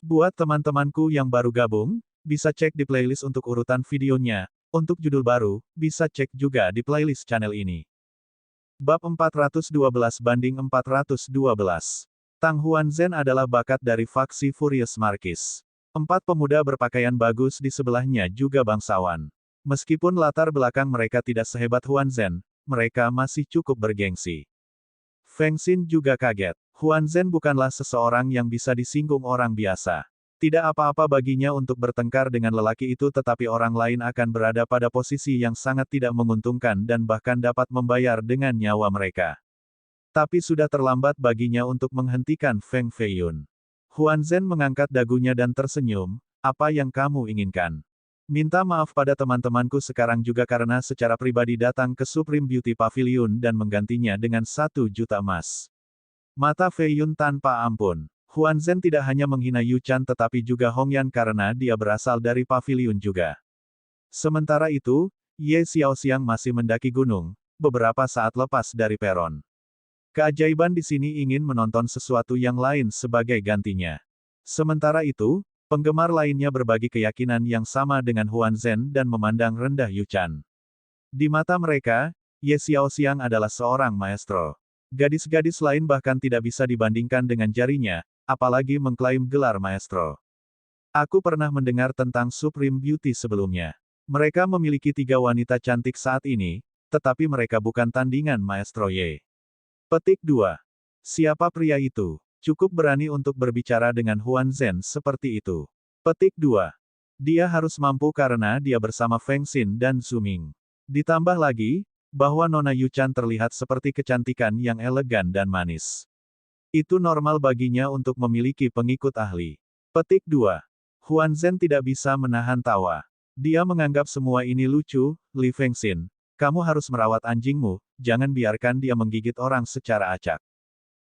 Buat teman-temanku yang baru gabung, bisa cek di playlist untuk urutan videonya. Untuk judul baru, bisa cek juga di playlist channel ini. Bab 412 banding 412. Tang Huanzhen adalah bakat dari faksi Furious Marquis. Empat pemuda berpakaian bagus di sebelahnya juga bangsawan. Meskipun latar belakang mereka tidak sehebat Huanzhen, mereka masih cukup bergengsi. Feng Xin juga kaget. Huanzhen bukanlah seseorang yang bisa disinggung orang biasa. Tidak apa-apa baginya untuk bertengkar dengan lelaki itu, tetapi orang lain akan berada pada posisi yang sangat tidak menguntungkan dan bahkan dapat membayar dengan nyawa mereka. Tapi sudah terlambat baginya untuk menghentikan Feng Feiyun. Huanzhen mengangkat dagunya dan tersenyum, "Apa yang kamu inginkan?" "Minta maaf pada teman-temanku sekarang juga karena secara pribadi datang ke Supreme Beauty Pavilion dan menggantinya dengan 1 juta emas." Mata Feiyun tanpa ampun. Huanzhen tidak hanya menghina Yu Chan tetapi juga Hongyan karena dia berasal dari pavilion juga. Sementara itu, Ye Xiaoxiang masih mendaki gunung, beberapa saat lepas dari peron. Keajaiban di sini ingin menonton sesuatu yang lain sebagai gantinya. Sementara itu, penggemar lainnya berbagi keyakinan yang sama dengan Huanzhen dan memandang rendah Yu Chan. Di mata mereka, Ye Xiaoxiang adalah seorang maestro. Gadis-gadis lain bahkan tidak bisa dibandingkan dengan jarinya, apalagi mengklaim gelar maestro. Aku pernah mendengar tentang Supreme Beauty sebelumnya. Mereka memiliki 3 wanita cantik saat ini, tetapi mereka bukan tandingan maestro Ye. Petik 2. Siapa pria itu? Cukup berani untuk berbicara dengan Huanzhen seperti itu. Petik 2. Dia harus mampu karena dia bersama Feng Xin dan Zhu Ming. Ditambah lagi, bahwa Nona Yu Chan terlihat seperti kecantikan yang elegan dan manis. Itu normal baginya untuk memiliki pengikut ahli. Petik 2. Huanzhen tidak bisa menahan tawa. Dia menganggap semua ini lucu. Li Fengxin, kamu harus merawat anjingmu, jangan biarkan dia menggigit orang secara acak.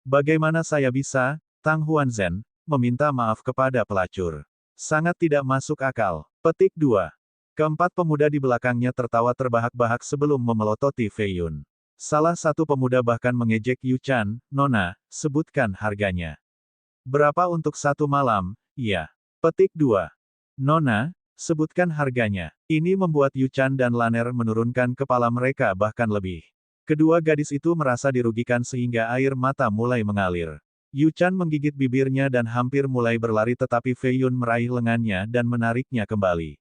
Bagaimana saya bisa, Tang Huanzhen, meminta maaf kepada pelacur? Sangat tidak masuk akal. Petik 2. Keempat pemuda di belakangnya tertawa terbahak-bahak sebelum memelototi Feiyun. Salah satu pemuda bahkan mengejek Yu Chan, "Nona, sebutkan harganya." "Berapa untuk 1 malam, iya." Petik 2. "Nona, sebutkan harganya." Ini membuat Yu Chan dan Laner menurunkan kepala mereka bahkan lebih. Kedua gadis itu merasa dirugikan sehingga air mata mulai mengalir. Yu Chan menggigit bibirnya dan hampir mulai berlari tetapi Feiyun meraih lengannya dan menariknya kembali.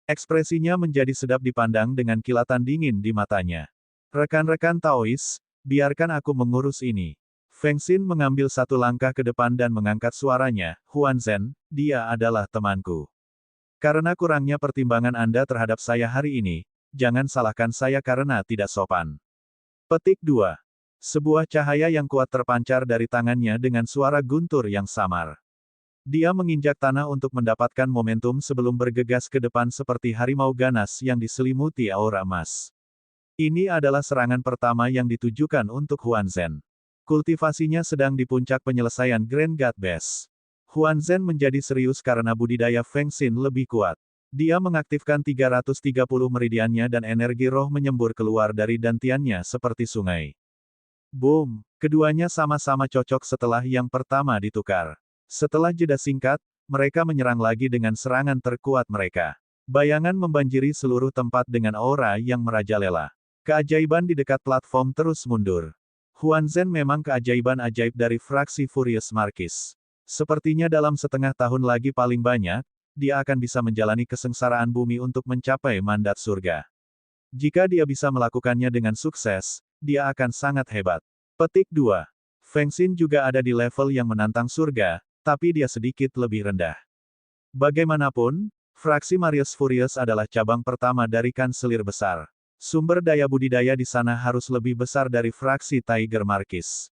Ekspresinya menjadi sedap dipandang dengan kilatan dingin di matanya. "Rekan-rekan Taois, biarkan aku mengurus ini." Feng Xin mengambil 1 langkah ke depan dan mengangkat suaranya, "Huanzhen, dia adalah temanku. Karena kurangnya pertimbangan Anda terhadap saya hari ini, jangan salahkan saya karena tidak sopan." Petik 2. Sebuah cahaya yang kuat terpancar dari tangannya dengan suara guntur yang samar. Dia menginjak tanah untuk mendapatkan momentum sebelum bergegas ke depan seperti harimau ganas yang diselimuti aura emas. Ini adalah serangan pertama yang ditujukan untuk Huanzhen. Kultivasinya sedang di puncak penyelesaian Grand God Base. Huanzhen menjadi serius karena budidaya Feng Xin lebih kuat. Dia mengaktifkan 330 meridiannya dan energi roh menyembur keluar dari dantiannya seperti sungai. Boom! Keduanya sama-sama cocok setelah yang pertama ditukar. Setelah jeda singkat, mereka menyerang lagi dengan serangan terkuat mereka. Bayangan membanjiri seluruh tempat dengan aura yang merajalela. Keajaiban di dekat platform terus mundur. Huanzhen memang keajaiban ajaib dari fraksi Furious Marquis. Sepertinya dalam setengah tahun lagi paling banyak, dia akan bisa menjalani kesengsaraan bumi untuk mencapai mandat surga. Jika dia bisa melakukannya dengan sukses, dia akan sangat hebat. Petik 2. Feng Xin juga ada di level yang menantang surga, tapi dia sedikit lebih rendah. Bagaimanapun, fraksi Marius Furious adalah cabang pertama dari kanselir besar. Sumber daya budidaya di sana harus lebih besar dari fraksi Tiger Marquis.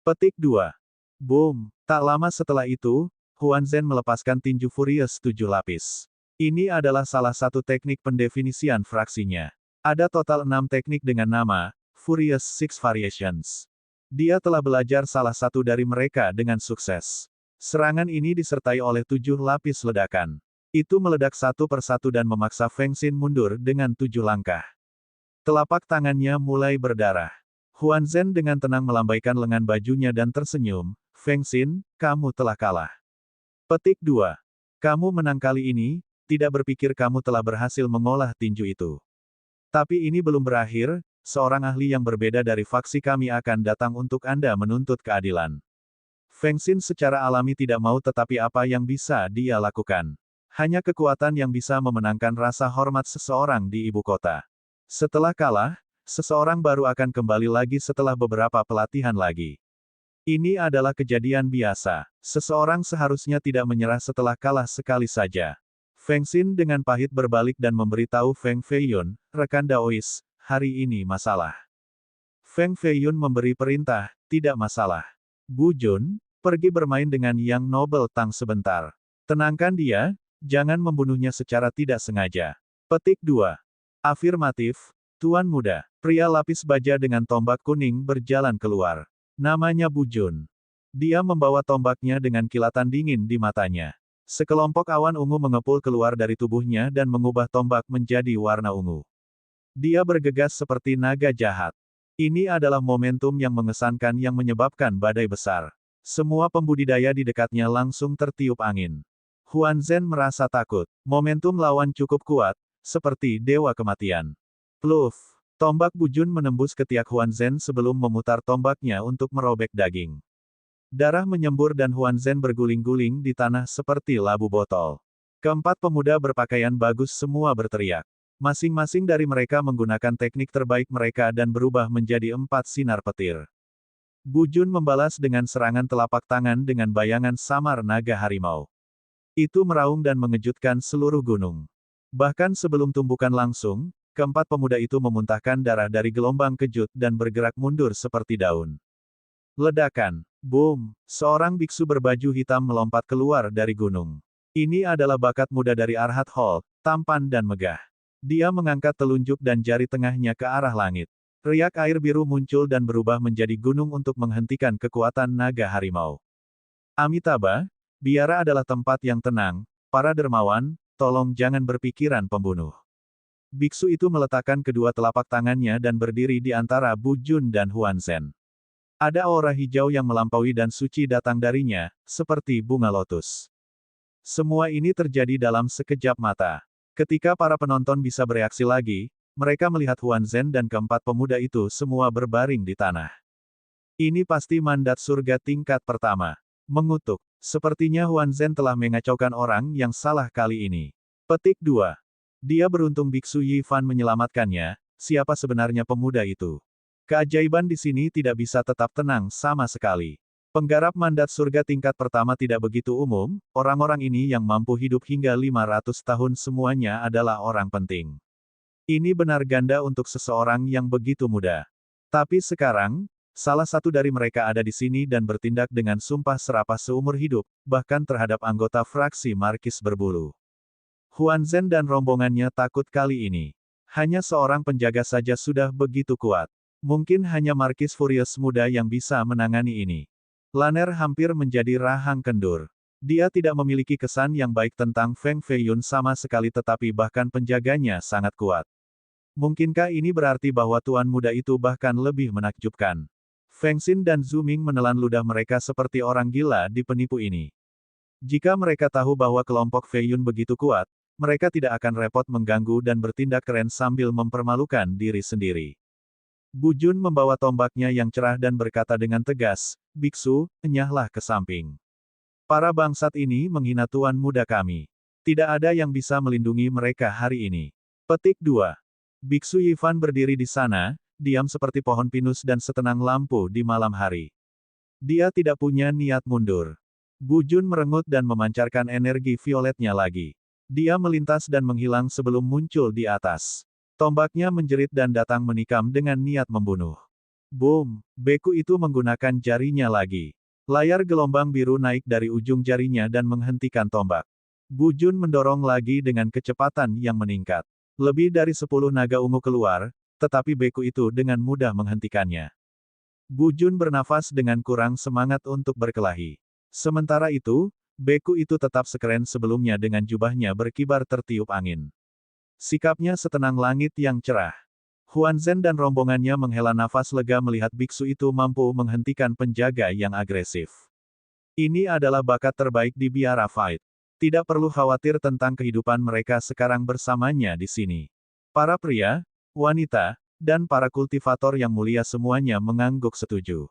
Petik 2. Boom! Tak lama setelah itu, Huanzhen melepaskan tinju Furious 7 lapis. Ini adalah salah satu teknik pendefinisian fraksinya. Ada total 6 teknik dengan nama, Furious Six Variations. Dia telah belajar salah satu dari mereka dengan sukses. Serangan ini disertai oleh 7 lapis ledakan. Itu meledak satu persatu dan memaksa Feng Xin mundur dengan 7 langkah. Telapak tangannya mulai berdarah. Huanzhen dengan tenang melambaikan lengan bajunya dan tersenyum, "Feng Xin, kamu telah kalah." Petik 2. Kamu menang kali ini, tidak berpikir kamu telah berhasil mengolah tinju itu. Tapi ini belum berakhir, seorang ahli yang berbeda dari faksi kami akan datang untuk Anda menuntut keadilan. Feng Xin secara alami tidak mau, tetapi apa yang bisa dia lakukan? Hanya kekuatan yang bisa memenangkan rasa hormat seseorang di ibu kota. Setelah kalah, seseorang baru akan kembali lagi setelah beberapa pelatihan lagi. Ini adalah kejadian biasa. Seseorang seharusnya tidak menyerah setelah kalah sekali saja. Feng Xin dengan pahit berbalik dan memberitahu Feng Feiyun, rekan Daois, hari ini masalah. Feng Feiyun memberi perintah, tidak masalah. Bu Jun, pergi bermain dengan Yang Noble Tang sebentar. Tenangkan dia, jangan membunuhnya secara tidak sengaja. Petik 2. Afirmatif, Tuan Muda. Pria lapis baja dengan tombak kuning berjalan keluar. Namanya Bu Jun. Dia membawa tombaknya dengan kilatan dingin di matanya. Sekelompok awan ungu mengepul keluar dari tubuhnya dan mengubah tombak menjadi warna ungu. Dia bergegas seperti naga jahat. Ini adalah momentum yang mengesankan yang menyebabkan badai besar. Semua pembudidaya di dekatnya langsung tertiup angin. Huan Zhen merasa takut. Momentum lawan cukup kuat, seperti dewa kematian. Pluf! Tombak Bu Jun menembus ketiak Huan Zhen sebelum memutar tombaknya untuk merobek daging. Darah menyembur dan Huan Zhen berguling-guling di tanah seperti labu botol. Keempat pemuda berpakaian bagus semua berteriak. Masing-masing dari mereka menggunakan teknik terbaik mereka dan berubah menjadi 4 sinar petir. Bu Jun membalas dengan serangan telapak tangan dengan bayangan samar naga harimau. Itu meraung dan mengejutkan seluruh gunung. Bahkan sebelum tumbukan langsung, keempat pemuda itu memuntahkan darah dari gelombang kejut dan bergerak mundur seperti daun. Ledakan. Boom! Seorang biksu berbaju hitam melompat keluar dari gunung. Ini adalah bakat muda dari Arhat Hall, tampan dan megah. Dia mengangkat telunjuk dan jari tengahnya ke arah langit. Riak air biru muncul dan berubah menjadi gunung untuk menghentikan kekuatan naga harimau. Amitabha, biara adalah tempat yang tenang. Para dermawan, tolong jangan berpikiran pembunuh. Biksu itu meletakkan kedua telapak tangannya dan berdiri di antara Bu Jun dan Huan Zhen. Ada aura hijau yang melampaui dan suci datang darinya, seperti bunga lotus. Semua ini terjadi dalam sekejap mata. Ketika para penonton bisa bereaksi lagi, mereka melihat Huan Zhen dan keempat pemuda itu semua berbaring di tanah. Ini pasti mandat surga tingkat pertama. Mengutuk. Sepertinya Huan Zhen telah mengacaukan orang yang salah kali ini. Petik 2. Dia beruntung Biksu Yi Fan menyelamatkannya. Siapa sebenarnya pemuda itu? Keajaiban di sini tidak bisa tetap tenang sama sekali. Penggarap mandat surga tingkat pertama tidak begitu umum, orang-orang ini yang mampu hidup hingga 500 tahun semuanya adalah orang penting. Ini benar ganda untuk seseorang yang begitu muda. Tapi sekarang, salah satu dari mereka ada di sini dan bertindak dengan sumpah serapah seumur hidup, bahkan terhadap anggota fraksi Markis Berbulu. Huan Zhen dan rombongannya takut kali ini. Hanya seorang penjaga saja sudah begitu kuat. Mungkin hanya Markis Furious muda yang bisa menangani ini. Laner hampir menjadi rahang kendur. Dia tidak memiliki kesan yang baik tentang Feng Feiyun sama sekali, tetapi bahkan penjaganya sangat kuat. Mungkinkah ini berarti bahwa tuan muda itu bahkan lebih menakjubkan? Feng Xin dan Zhu Ming menelan ludah mereka seperti orang gila di penipu ini. Jika mereka tahu bahwa kelompok Feiyun begitu kuat, mereka tidak akan repot mengganggu dan bertindak keren sambil mempermalukan diri sendiri. Bu Jun membawa tombaknya yang cerah dan berkata dengan tegas, "Biksu, enyahlah ke samping. Para bangsat ini menghina tuan muda kami. Tidak ada yang bisa melindungi mereka hari ini." Petik 2. Biksu Yifan berdiri di sana, diam seperti pohon pinus dan setenang lampu di malam hari. Dia tidak punya niat mundur. Bu Jun merengut dan memancarkan energi violetnya lagi. Dia melintas dan menghilang sebelum muncul di atas. Tombaknya menjerit dan datang menikam dengan niat membunuh. Boom! Beku itu menggunakan jarinya lagi. Layar gelombang biru naik dari ujung jarinya dan menghentikan tombak. Bu Jun mendorong lagi dengan kecepatan yang meningkat. Lebih dari 10 naga ungu keluar, tetapi beku itu dengan mudah menghentikannya. Bu Jun bernafas dengan kurang semangat untuk berkelahi. Sementara itu, beku itu tetap sekeren sebelumnya dengan jubahnya berkibar tertiup angin. Sikapnya setenang langit yang cerah. Huan Zhen dan rombongannya menghela nafas lega melihat biksu itu mampu menghentikan penjaga yang agresif. Ini adalah bakat terbaik di biara Fight. Tidak perlu khawatir tentang kehidupan mereka sekarang bersamanya di sini. Para pria, wanita, dan para kultivator yang mulia semuanya mengangguk setuju.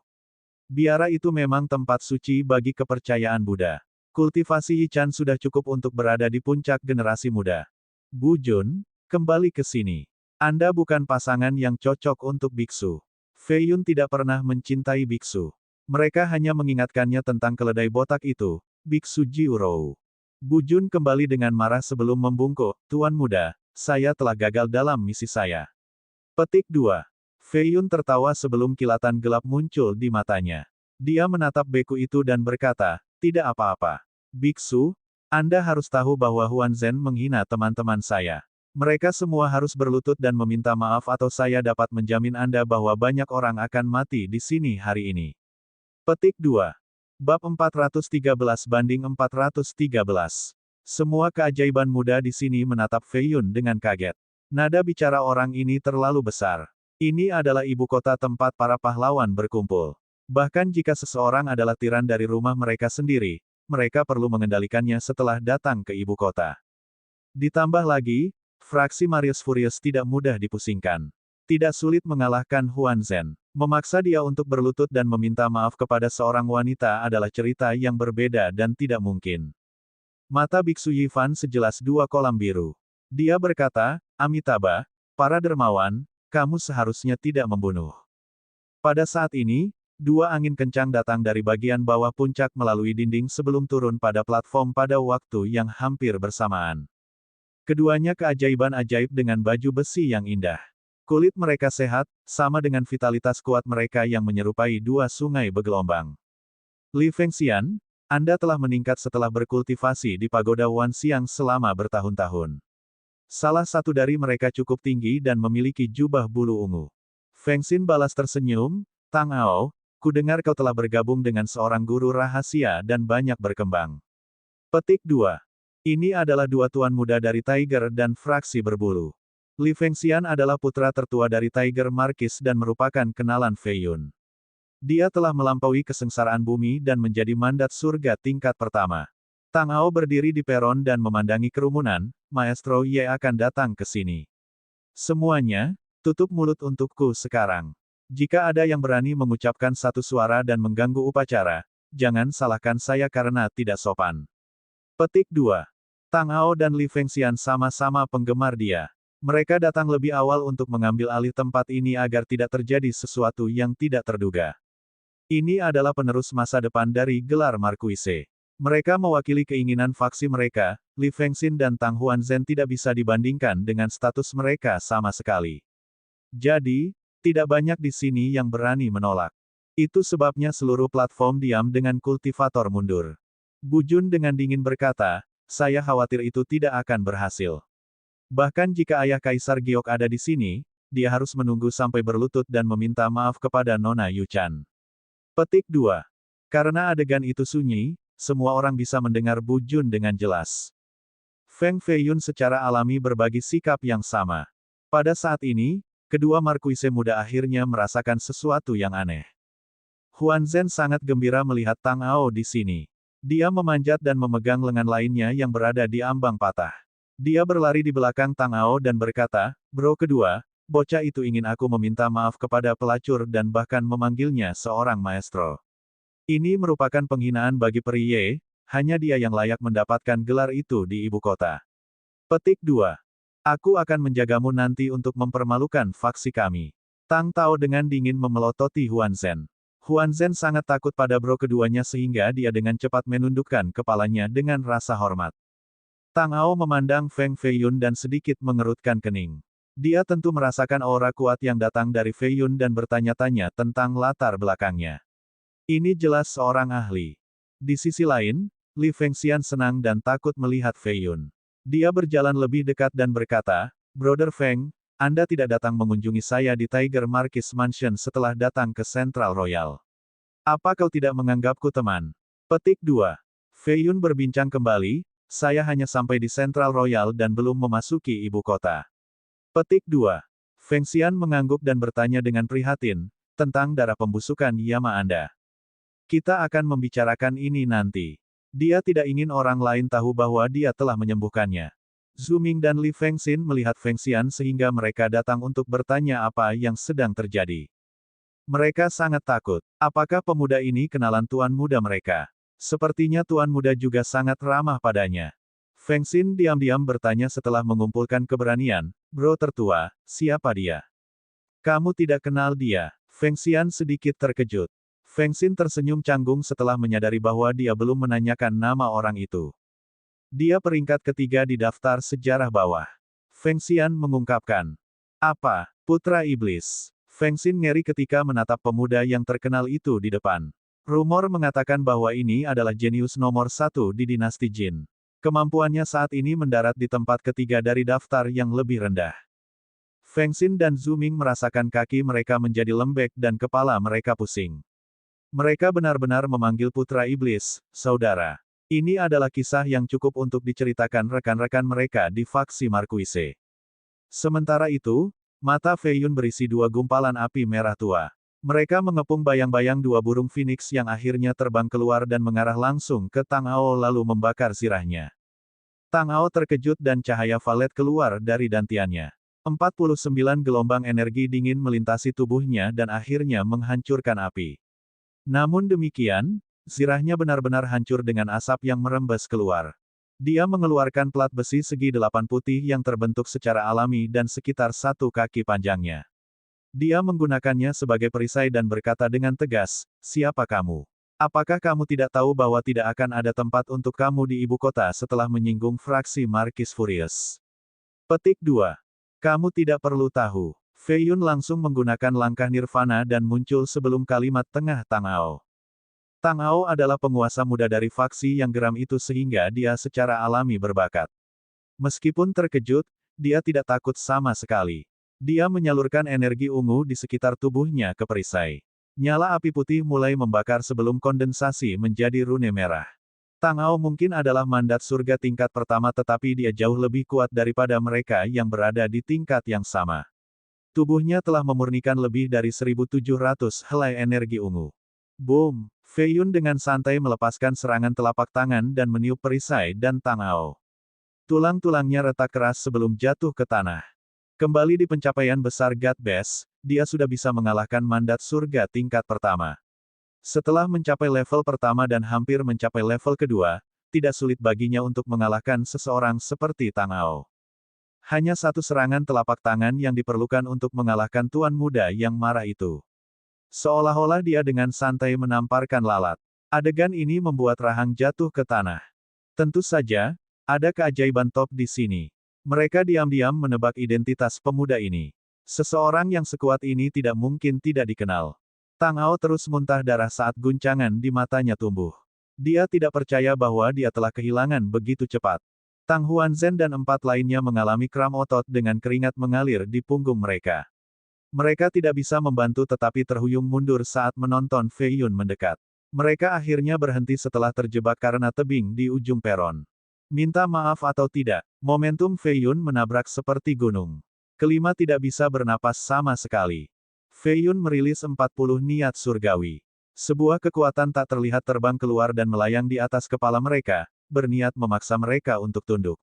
Biara itu memang tempat suci bagi kepercayaan Buddha. Kultivasi Yichan sudah cukup untuk berada di puncak generasi muda. Bu Jun, kembali ke sini. Anda bukan pasangan yang cocok untuk biksu. Fei Yun tidak pernah mencintai biksu. Mereka hanya mengingatkannya tentang keledai botak itu, biksu Jiurou. Bu Jun kembali dengan marah sebelum membungkuk, Tuan Muda, saya telah gagal dalam misi saya. Petik 2. Fei Yun tertawa sebelum kilatan gelap muncul di matanya. Dia menatap beku itu dan berkata, tidak apa-apa. Biksu, Anda harus tahu bahwa Huan Zhen menghina teman-teman saya. Mereka semua harus berlutut dan meminta maaf atau saya dapat menjamin Anda bahwa banyak orang akan mati di sini hari ini. Petik 2. Bab 413-413. Semua keajaiban muda di sini menatap Fei Yun dengan kaget. Nada bicara orang ini terlalu besar. Ini adalah ibu kota tempat para pahlawan berkumpul. Bahkan jika seseorang adalah tiran dari rumah mereka sendiri, mereka perlu mengendalikannya setelah datang ke ibu kota. Ditambah lagi, fraksi Marius Furious tidak mudah dipusingkan. Tidak sulit mengalahkan Huan Zhen. Memaksa dia untuk berlutut dan meminta maaf kepada seorang wanita adalah cerita yang berbeda dan tidak mungkin. Mata Biksu Yifan sejelas dua kolam biru. Dia berkata, Amitabha, para dermawan, kamu seharusnya tidak membunuh. Pada saat ini, dua angin kencang datang dari bagian bawah puncak melalui dinding sebelum turun pada platform pada waktu yang hampir bersamaan. Keduanya keajaiban ajaib dengan baju besi yang indah. Kulit mereka sehat, sama dengan vitalitas kuat mereka yang menyerupai dua sungai bergelombang. Li Fengxian, Anda telah meningkat setelah berkultivasi di pagoda Wanxiang selama bertahun-tahun. Salah satu dari mereka cukup tinggi dan memiliki jubah bulu ungu. Fengxin balas tersenyum, Tang Ao, ku dengar kau telah bergabung dengan seorang guru rahasia dan banyak berkembang. Petik 2. Ini adalah dua tuan muda dari Tiger dan fraksi berbulu. Li Fengxian adalah putra tertua dari Tiger Marquis dan merupakan kenalan Fei Yun. Dia telah melampaui kesengsaraan bumi dan menjadi mandat surga tingkat pertama. Tang Ao berdiri di peron dan memandangi kerumunan, Maestro Ye akan datang ke sini. Semuanya, tutup mulut untukku sekarang. Jika ada yang berani mengucapkan satu suara dan mengganggu upacara, jangan salahkan saya karena tidak sopan. Petik 2. Tang Ao dan Li Fengxian sama-sama penggemar dia. Mereka datang lebih awal untuk mengambil alih tempat ini agar tidak terjadi sesuatu yang tidak terduga. Ini adalah penerus masa depan dari gelar Marquise. Mereka mewakili keinginan faksi mereka, Li Fengxin dan Tang Huanzhen tidak bisa dibandingkan dengan status mereka sama sekali. Jadi, tidak banyak di sini yang berani menolak. Itu sebabnya seluruh platform diam dengan kultivator mundur. Bu Jun dengan dingin berkata, saya khawatir itu tidak akan berhasil. Bahkan jika ayah Kaisar Giok ada di sini, dia harus menunggu sampai berlutut dan meminta maaf kepada Nona Yuchan. Petik 2. Karena adegan itu sunyi, semua orang bisa mendengar Bu Jun dengan jelas. Feng Fei Yun secara alami berbagi sikap yang sama. Pada saat ini, kedua Marquise muda akhirnya merasakan sesuatu yang aneh. Huan Zhen sangat gembira melihat Tang Ao di sini. Dia memanjat dan memegang lengan lainnya yang berada di ambang patah. Dia berlari di belakang Tang Ao dan berkata, bro kedua, bocah itu ingin aku meminta maaf kepada pelacur dan bahkan memanggilnya seorang maestro. Ini merupakan penghinaan bagi peri Ye, hanya dia yang layak mendapatkan gelar itu di ibu kota. Petik 2. Aku akan menjagamu nanti untuk mempermalukan faksi kami. Tang Tao dengan dingin memelototi Huan Zhen. Huan Zhen sangat takut pada bro keduanya sehingga dia dengan cepat menundukkan kepalanya dengan rasa hormat. Tang Ao memandang Feng Fei Yun dan sedikit mengerutkan kening. Dia tentu merasakan aura kuat yang datang dari Fei Yun dan bertanya-tanya tentang latar belakangnya. Ini jelas seorang ahli. Di sisi lain, Li Fengxian senang dan takut melihat Fei Yun. Dia berjalan lebih dekat dan berkata, Brother Feng, Anda tidak datang mengunjungi saya di Tiger Marquis Mansion setelah datang ke Central Royal. Apa kau tidak menganggapku teman? Petik 2. Fei Yun berbincang kembali, saya hanya sampai di Central Royal dan belum memasuki ibu kota. Petik 2. Fengxian mengangguk dan bertanya dengan prihatin, tentang darah pembusukan Yama Anda. Kita akan membicarakan ini nanti. Dia tidak ingin orang lain tahu bahwa dia telah menyembuhkannya. Zhu Ming dan Li Fengxin melihat Feng Xian sehingga mereka datang untuk bertanya apa yang sedang terjadi. Mereka sangat takut. Apakah pemuda ini kenalan tuan muda mereka? Sepertinya tuan muda juga sangat ramah padanya. Feng Xin diam-diam bertanya setelah mengumpulkan keberanian, "Bro tertua, siapa dia?" "Kamu tidak kenal dia." Feng Xian sedikit terkejut. Feng Xin tersenyum canggung setelah menyadari bahwa dia belum menanyakan nama orang itu. Dia peringkat ketiga di daftar sejarah bawah. Feng Xian mengungkapkan. "Apa, putra iblis?" Feng Xin ngeri ketika menatap pemuda yang terkenal itu di depan. Rumor mengatakan bahwa ini adalah jenius nomor 1 di dinasti Jin. Kemampuannya saat ini mendarat di tempat ketiga dari daftar yang lebih rendah. Feng Xin dan Zhu Ming merasakan kaki mereka menjadi lembek dan kepala mereka pusing. Mereka benar-benar memanggil putra iblis, saudara. Ini adalah kisah yang cukup untuk diceritakan rekan-rekan mereka di faksi Marquise. Sementara itu, mata Fei Yun berisi 2 gumpalan api merah tua. Mereka mengepung bayang-bayang 2 burung phoenix yang akhirnya terbang keluar dan mengarah langsung ke Tang Ao lalu membakar sirahnya. Tang Ao terkejut dan cahaya valet keluar dari dantiannya. 49 gelombang energi dingin melintasi tubuhnya dan akhirnya menghancurkan api. Namun demikian, sirahnya benar-benar hancur dengan asap yang merembes keluar. Dia mengeluarkan plat besi segi 8 putih yang terbentuk secara alami dan sekitar 1 kaki panjangnya. Dia menggunakannya sebagai perisai dan berkata dengan tegas, "Siapa kamu? Apakah kamu tidak tahu bahwa tidak akan ada tempat untuk kamu di ibu kota setelah menyinggung fraksi Marquis Furious?" Petik 2. Kamu tidak perlu tahu. Fei Yun langsung menggunakan langkah nirvana dan muncul sebelum kalimat tengah Tang Ao. Tang Ao adalah penguasa muda dari faksi yang geram itu sehingga dia secara alami berbakat. Meskipun terkejut, dia tidak takut sama sekali. Dia menyalurkan energi ungu di sekitar tubuhnya ke perisai. Nyala api putih mulai membakar sebelum kondensasi menjadi rune merah. Tang Ao mungkin adalah mandat surga tingkat pertama tetapi dia jauh lebih kuat daripada mereka yang berada di tingkat yang sama. Tubuhnya telah memurnikan lebih dari 1.700 helai energi ungu. Boom! Fei Yun dengan santai melepaskan serangan telapak tangan dan meniup perisai dan Tang Ao. Tulang-tulangnya retak keras sebelum jatuh ke tanah. Kembali di pencapaian besar God Best, dia sudah bisa mengalahkan mandat surga tingkat pertama. Setelah mencapai level pertama dan hampir mencapai level kedua, tidak sulit baginya untuk mengalahkan seseorang seperti Tang Ao. Hanya 1 serangan telapak tangan yang diperlukan untuk mengalahkan tuan muda yang marah itu. Seolah-olah dia dengan santai menamparkan lalat. Adegan ini membuat Rahang jatuh ke tanah. Tentu saja, ada keajaiban top di sini. Mereka diam-diam menebak identitas pemuda ini. Seseorang yang sekuat ini tidak mungkin tidak dikenal. Tang Ao terus muntah darah saat guncangan di matanya tumbuh. Dia tidak percaya bahwa dia telah kehilangan begitu cepat. Tang Huanzhen dan 4 lainnya mengalami kram otot dengan keringat mengalir di punggung mereka. Mereka tidak bisa membantu tetapi terhuyung mundur saat menonton Fei Yun mendekat. Mereka akhirnya berhenti setelah terjebak karena tebing di ujung peron. Minta maaf atau tidak, momentum Fei Yun menabrak seperti gunung. Kelima tidak bisa bernapas sama sekali. Fei Yun merilis 40 niat surgawi. Sebuah kekuatan tak terlihat terbang keluar dan melayang di atas kepala mereka, berniat memaksa mereka untuk tunduk.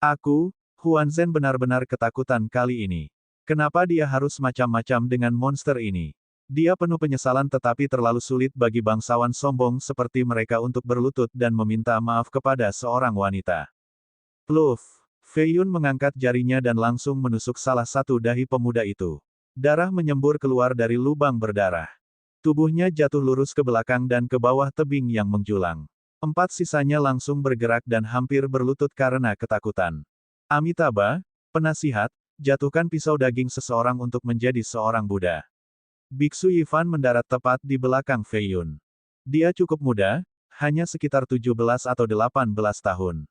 Aku, Huanzhen benar-benar ketakutan kali ini. Kenapa dia harus macam-macam dengan monster ini? Dia penuh penyesalan tetapi terlalu sulit bagi bangsawan sombong seperti mereka untuk berlutut dan meminta maaf kepada seorang wanita. Pluf! Fei Yun mengangkat jarinya dan langsung menusuk salah satu dahi pemuda itu. Darah menyembur keluar dari lubang berdarah. Tubuhnya jatuh lurus ke belakang dan ke bawah tebing yang menjulang. 4 sisanya langsung bergerak dan hampir berlutut karena ketakutan. Amitabha, penasihat, jatuhkan pisau daging seseorang untuk menjadi seorang Buddha. Biksu Yifan mendarat tepat di belakang Fei Yun. Dia cukup muda, hanya sekitar 17 atau 18 tahun.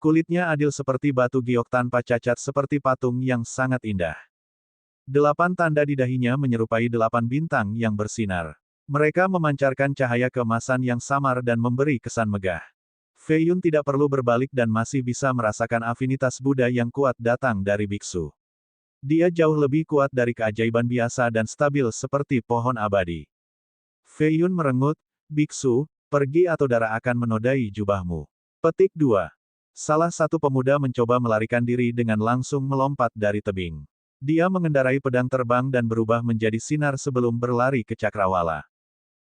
Kulitnya adil seperti batu giok tanpa cacat seperti patung yang sangat indah. 8 tanda di dahinya menyerupai 8 bintang yang bersinar. Mereka memancarkan cahaya keemasan yang samar dan memberi kesan megah. Fei Yun tidak perlu berbalik dan masih bisa merasakan afinitas Buddha yang kuat datang dari biksu. Dia jauh lebih kuat dari keajaiban biasa dan stabil seperti pohon abadi. Fei Yun merengut, Biksu, pergi atau darah akan menodai jubahmu. Petik 2. Salah satu pemuda mencoba melarikan diri dengan langsung melompat dari tebing. Dia mengendarai pedang terbang dan berubah menjadi sinar sebelum berlari ke cakrawala.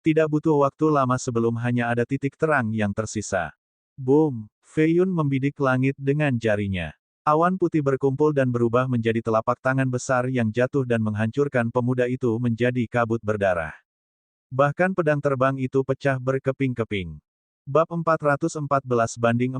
Tidak butuh waktu lama sebelum hanya ada titik terang yang tersisa. Boom! Fei Yun membidik langit dengan jarinya. Awan putih berkumpul dan berubah menjadi telapak tangan besar yang jatuh dan menghancurkan pemuda itu menjadi kabut berdarah. Bahkan pedang terbang itu pecah berkeping-keping. Bab 414-414.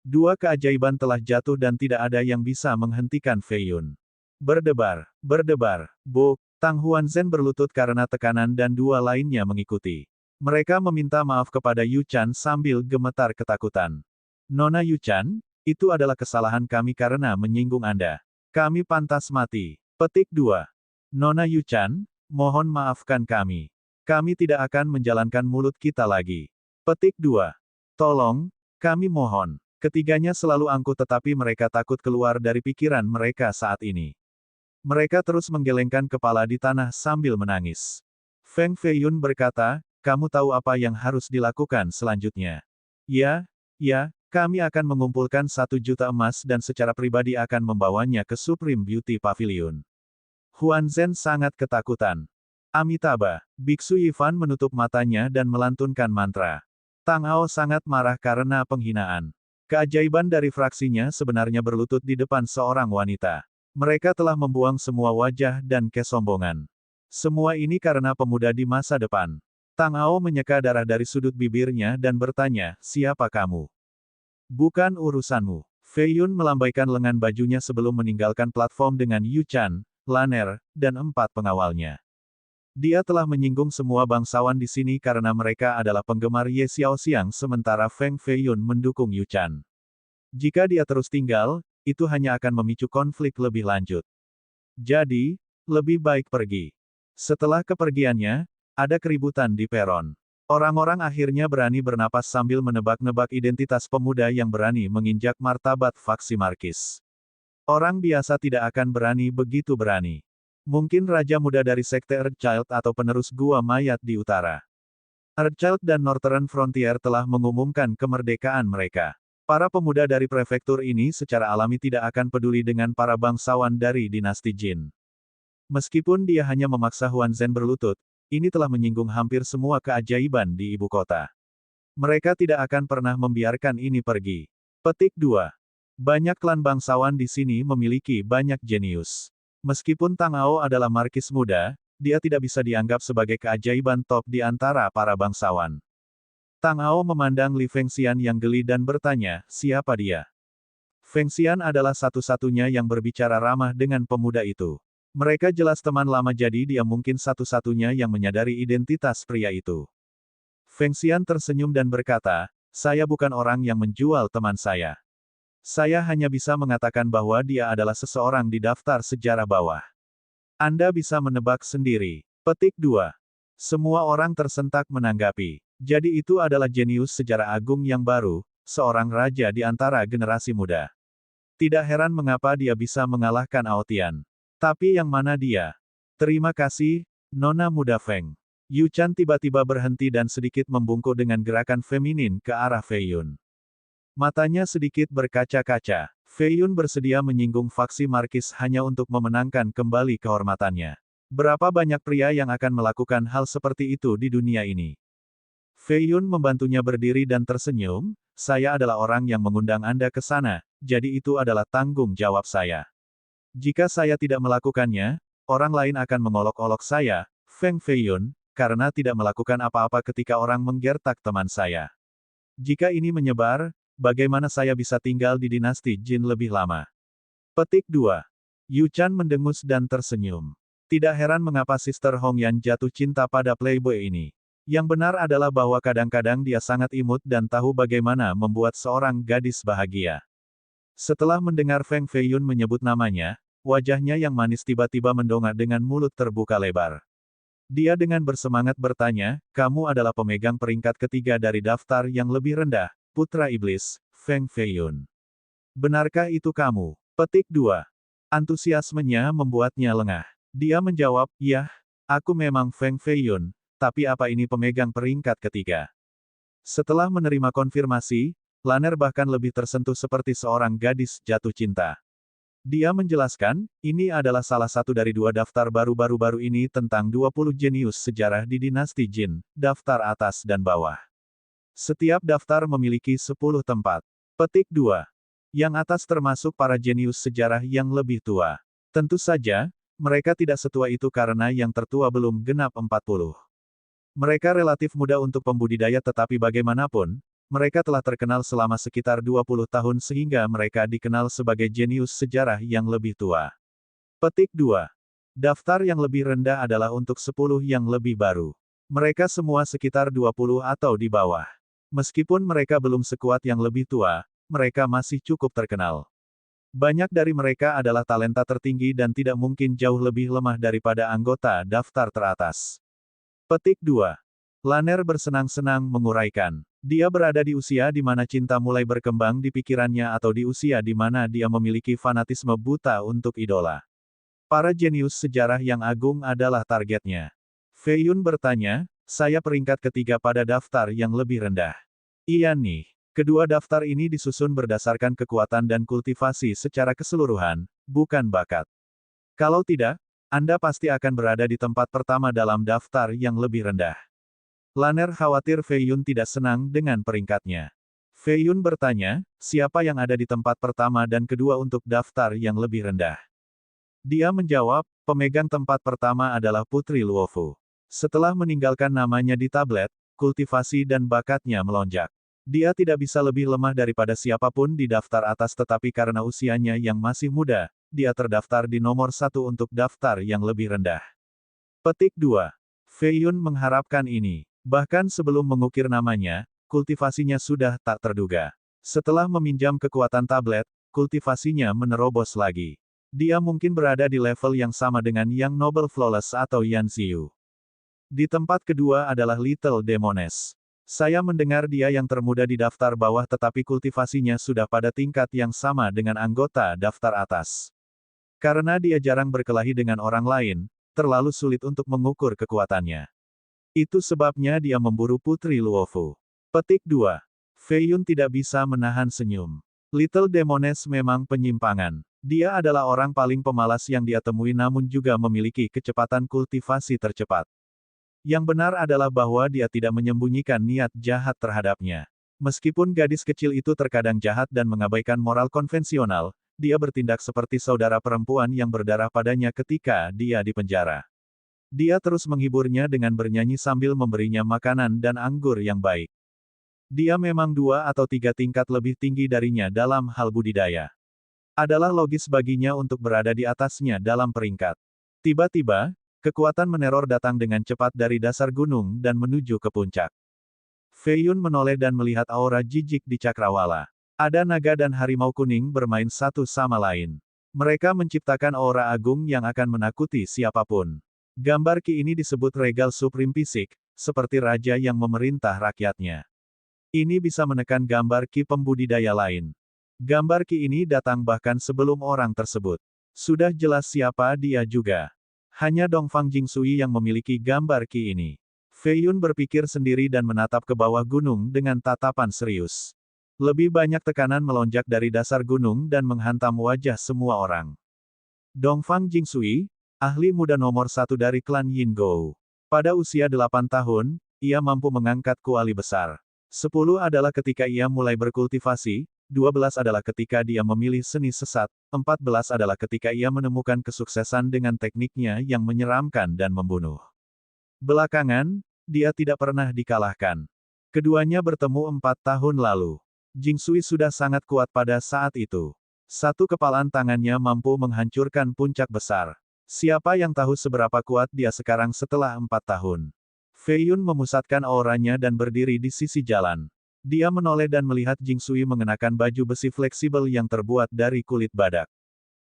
Dua keajaiban telah jatuh dan tidak ada yang bisa menghentikan Fei Yun. Berdebar, berdebar, buk. Tang Huanzhen berlutut karena tekanan dan dua lainnya mengikuti. Mereka meminta maaf kepada Yu Chan sambil gemetar ketakutan. Nona Yu Chan, itu adalah kesalahan kami karena menyinggung Anda. Kami pantas mati. Petik 2. Nona Yu Chan, mohon maafkan kami. Kami tidak akan menjalankan mulut kita lagi. Petik 2. Tolong, kami mohon. Ketiganya selalu angkuh tetapi mereka takut keluar dari pikiran mereka saat ini. Mereka terus menggelengkan kepala di tanah sambil menangis. Feng Fei Yun berkata, kamu tahu apa yang harus dilakukan selanjutnya. Ya, kami akan mengumpulkan 1 juta emas dan secara pribadi akan membawanya ke Supreme Beauty Pavilion. Huanzhen sangat ketakutan. Amitabha, Biksu Yifan menutup matanya dan melantunkan mantra. Tang Ao sangat marah karena penghinaan. Keajaiban dari fraksinya sebenarnya berlutut di depan seorang wanita. Mereka telah membuang semua wajah dan kesombongan. Semua ini karena pemuda di masa depan. Tang Ao menyeka darah dari sudut bibirnya dan bertanya, siapa kamu? Bukan urusanmu. Fei Yun melambaikan lengan bajunya sebelum meninggalkan platform dengan Yu Chan, Laner, dan 4 pengawalnya. Dia telah menyinggung semua bangsawan di sini karena mereka adalah penggemar Ye Xiaoxiang sementara Feng Fei Yun mendukung Yu Chan. Jika dia terus tinggal, itu hanya akan memicu konflik lebih lanjut. Jadi, lebih baik pergi. Setelah kepergiannya, ada keributan di peron. Orang-orang akhirnya berani bernapas sambil menebak-nebak identitas pemuda yang berani menginjak martabat faksi Markis. Orang biasa tidak akan berani begitu berani. Mungkin raja muda dari sekte Earthchild atau penerus gua mayat di utara. Earthchild dan Northern Frontier telah mengumumkan kemerdekaan mereka. Para pemuda dari prefektur ini secara alami tidak akan peduli dengan para bangsawan dari dinasti Jin. Meskipun dia hanya memaksa Huanzhen berlutut, ini telah menyinggung hampir semua keajaiban di ibu kota. Mereka tidak akan pernah membiarkan ini pergi. Petik 2. Banyak klan bangsawan di sini memiliki banyak jenius. Meskipun Tang Ao adalah markis muda, dia tidak bisa dianggap sebagai keajaiban top di antara para bangsawan. Tang Ao memandang Li Fengxian yang geli dan bertanya, siapa dia? Fengxian adalah satu-satunya yang berbicara ramah dengan pemuda itu. Mereka jelas teman lama jadi dia mungkin satu-satunya yang menyadari identitas pria itu. Fengxian tersenyum dan berkata, saya bukan orang yang menjual teman saya. Saya hanya bisa mengatakan bahwa dia adalah seseorang di daftar sejarah bawah. Anda bisa menebak sendiri. Petik 2. Semua orang tersentak menanggapi. Jadi itu adalah jenius sejarah agung yang baru, seorang raja di antara generasi muda. Tidak heran mengapa dia bisa mengalahkan Aotian. Tapi yang mana dia? Terima kasih, Nona Muda Feng. Yu Chan tiba-tiba berhenti dan sedikit membungkuk dengan gerakan feminin ke arah Fei Yun. Matanya sedikit berkaca-kaca. Fei Yun bersedia menyinggung faksi Markis hanya untuk memenangkan kembali kehormatannya. Berapa banyak pria yang akan melakukan hal seperti itu di dunia ini? Fei Yun membantunya berdiri dan tersenyum, saya adalah orang yang mengundang Anda ke sana, jadi itu adalah tanggung jawab saya. Jika saya tidak melakukannya, orang lain akan mengolok-olok saya, Feng Fei Yun, karena tidak melakukan apa-apa ketika orang menggertak teman saya. Jika ini menyebar, bagaimana saya bisa tinggal di dinasti Jin lebih lama? Petik 2. Yu Chan mendengus dan tersenyum. Tidak heran mengapa Sister Hong Yan jatuh cinta pada playboy ini. Yang benar adalah bahwa kadang-kadang dia sangat imut dan tahu bagaimana membuat seorang gadis bahagia. Setelah mendengar Feng Fei Yun menyebut namanya, wajahnya yang manis tiba-tiba mendongak dengan mulut terbuka lebar. Dia dengan bersemangat bertanya, kamu adalah pemegang peringkat ketiga dari daftar yang lebih rendah, Putra Iblis, Feng Fei Yun. Benarkah itu kamu? Petik 2. Antusiasmenya membuatnya lengah. Dia menjawab, yah, aku memang Feng Fei Yun, tapi apa ini pemegang peringkat ketiga? Setelah menerima konfirmasi, Lanner bahkan lebih tersentuh seperti seorang gadis jatuh cinta. Dia menjelaskan, ini adalah salah satu dari 2 daftar baru-baru ini tentang 20 jenius sejarah di dinasti Jin, daftar atas dan bawah. Setiap daftar memiliki 10 tempat. Petik 2. Yang atas termasuk para jenius sejarah yang lebih tua. Tentu saja, mereka tidak setua itu karena yang tertua belum genap 40. Mereka relatif muda untuk pembudidaya tetapi bagaimanapun, mereka telah terkenal selama sekitar 20 tahun sehingga mereka dikenal sebagai jenius sejarah yang lebih tua. Petik 2. Daftar yang lebih rendah adalah untuk 10 yang lebih baru. Mereka semua sekitar 20 atau di bawah. Meskipun mereka belum sekuat yang lebih tua, mereka masih cukup terkenal. Banyak dari mereka adalah talenta tertinggi dan tidak mungkin jauh lebih lemah daripada anggota daftar teratas. Petik 2. Lanner bersenang-senang menguraikan. Dia berada di usia di mana cinta mulai berkembang di pikirannya atau di usia di mana dia memiliki fanatisme buta untuk idola. Para jenius sejarah yang agung adalah targetnya. Fei Yun bertanya, saya peringkat ketiga pada daftar yang lebih rendah. Iya nih. Kedua daftar ini disusun berdasarkan kekuatan dan kultivasi secara keseluruhan, bukan bakat. Kalau tidak, Anda pasti akan berada di tempat pertama dalam daftar yang lebih rendah. Lanner khawatir Fei Yun tidak senang dengan peringkatnya. Fei Yun bertanya, siapa yang ada di tempat pertama dan kedua untuk daftar yang lebih rendah? Dia menjawab, pemegang tempat pertama adalah Putri Luofu. Setelah meninggalkan namanya di tablet, kultivasi dan bakatnya melonjak. Dia tidak bisa lebih lemah daripada siapapun di daftar atas tetapi karena usianya yang masih muda, dia terdaftar di nomor 1 untuk daftar yang lebih rendah. Petik 2. Fei Yun mengharapkan ini. Bahkan sebelum mengukir namanya, kultivasinya sudah tak terduga. Setelah meminjam kekuatan tablet, kultivasinya menerobos lagi. Dia mungkin berada di level yang sama dengan Yang Noble Flawless atau Yan Xiu. Di tempat kedua adalah Little Demoness. Saya mendengar dia yang termuda di daftar bawah tetapi kultivasinya sudah pada tingkat yang sama dengan anggota daftar atas. Karena dia jarang berkelahi dengan orang lain, terlalu sulit untuk mengukur kekuatannya. Itu sebabnya dia memburu Putri Luofu. Petik 2. Fei Yun tidak bisa menahan senyum. Little Demoness memang penyimpangan. Dia adalah orang paling pemalas yang dia temui namun juga memiliki kecepatan kultivasi tercepat. Yang benar adalah bahwa dia tidak menyembunyikan niat jahat terhadapnya. Meskipun gadis kecil itu terkadang jahat dan mengabaikan moral konvensional, dia bertindak seperti saudara perempuan yang berdarah padanya ketika dia di penjara. Dia terus menghiburnya dengan bernyanyi sambil memberinya makanan dan anggur yang baik. Dia memang 2 atau 3 tingkat lebih tinggi darinya dalam hal budidaya. Adalah logis baginya untuk berada di atasnya dalam peringkat. Tiba-tiba, kekuatan meneror datang dengan cepat dari dasar gunung dan menuju ke puncak. Fei Yun menoleh dan melihat aura jijik di cakrawala. Ada naga dan harimau kuning bermain satu sama lain. Mereka menciptakan aura agung yang akan menakuti siapapun. Gambar Ki ini disebut Regal Supreme Fisik, seperti raja yang memerintah rakyatnya. Ini bisa menekan gambar Ki pembudidaya lain. Gambar Ki ini datang bahkan sebelum orang tersebut. Sudah jelas siapa dia juga. Hanya Dongfang Jingsui yang memiliki gambar Ki ini. Fei Yun berpikir sendiri dan menatap ke bawah gunung dengan tatapan serius. Lebih banyak tekanan melonjak dari dasar gunung dan menghantam wajah semua orang. Dongfang Jingsui, ahli muda nomor 1 dari klan Yingou. Pada usia 8 tahun, ia mampu mengangkat kuali besar. 10 adalah ketika ia mulai berkultivasi, 12 adalah ketika dia memilih seni sesat, 14 adalah ketika ia menemukan kesuksesan dengan tekniknya yang menyeramkan dan membunuh. Belakangan, dia tidak pernah dikalahkan. Keduanya bertemu 4 tahun lalu. Jingsui sudah sangat kuat pada saat itu. Satu kepalan tangannya mampu menghancurkan puncak besar. Siapa yang tahu seberapa kuat dia sekarang setelah 4 tahun. Fei Yun memusatkan auranya dan berdiri di sisi jalan. Dia menoleh dan melihat Jingsui mengenakan baju besi fleksibel yang terbuat dari kulit badak.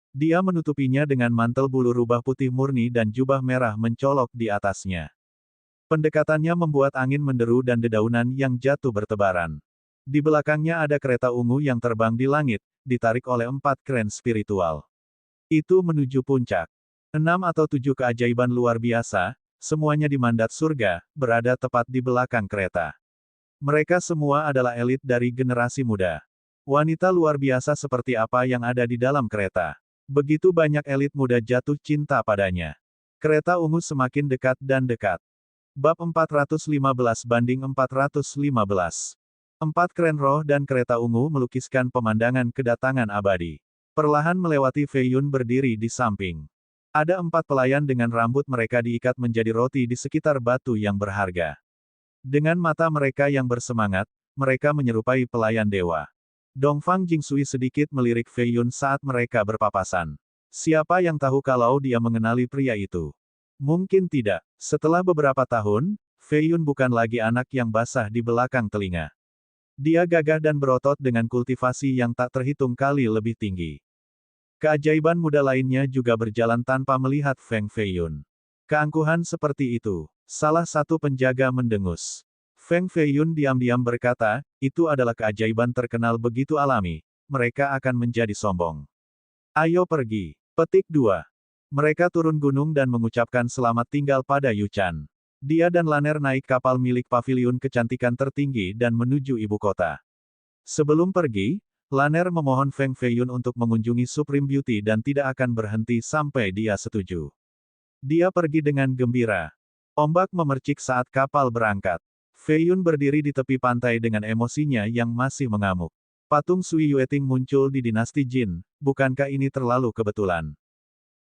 Dia menutupinya dengan mantel bulu rubah putih murni dan jubah merah mencolok di atasnya. Pendekatannya membuat angin menderu dan dedaunan yang jatuh bertebaran. Di belakangnya ada kereta ungu yang terbang di langit, ditarik oleh 4 kren spiritual. Itu menuju puncak. 6 atau 7 keajaiban luar biasa, semuanya di mandat surga, berada tepat di belakang kereta. Mereka semua adalah elit dari generasi muda. Wanita luar biasa seperti apa yang ada di dalam kereta. Begitu banyak elit muda jatuh cinta padanya. Kereta ungu semakin dekat dan dekat. Bab 415 banding 415. Empat kren roh dan kereta ungu melukiskan pemandangan kedatangan abadi. Perlahan melewati Fei Yun berdiri di samping. Ada 4 pelayan dengan rambut mereka diikat menjadi roti di sekitar batu yang berharga. Dengan mata mereka yang bersemangat, mereka menyerupai pelayan dewa. Dongfang Jingsui sedikit melirik Fei Yun saat mereka berpapasan. Siapa yang tahu kalau dia mengenali pria itu? Mungkin tidak. Setelah beberapa tahun, Fei Yun bukan lagi anak yang basah di belakang telinga. Dia gagah dan berotot dengan kultivasi yang tak terhitung kali lebih tinggi. Keajaiban muda lainnya juga berjalan tanpa melihat Feng Fei Yun. Keangkuhan seperti itu. Salah satu penjaga mendengus. Feng Fei Yun diam-diam berkata, itu adalah keajaiban terkenal begitu alami, mereka akan menjadi sombong. Ayo pergi. Petik 2. Mereka turun gunung dan mengucapkan selamat tinggal pada Yu Chan. Dia dan Laner naik kapal milik paviliun kecantikan tertinggi dan menuju ibu kota. Sebelum pergi, Laner memohon Feng Fei Yun untuk mengunjungi Supreme Beauty dan tidak akan berhenti sampai dia setuju. Dia pergi dengan gembira. Ombak memercik saat kapal berangkat. Fei Yun berdiri di tepi pantai dengan emosinya yang masih mengamuk. Patung Sui Yueting muncul di dinasti Jin, bukankah ini terlalu kebetulan?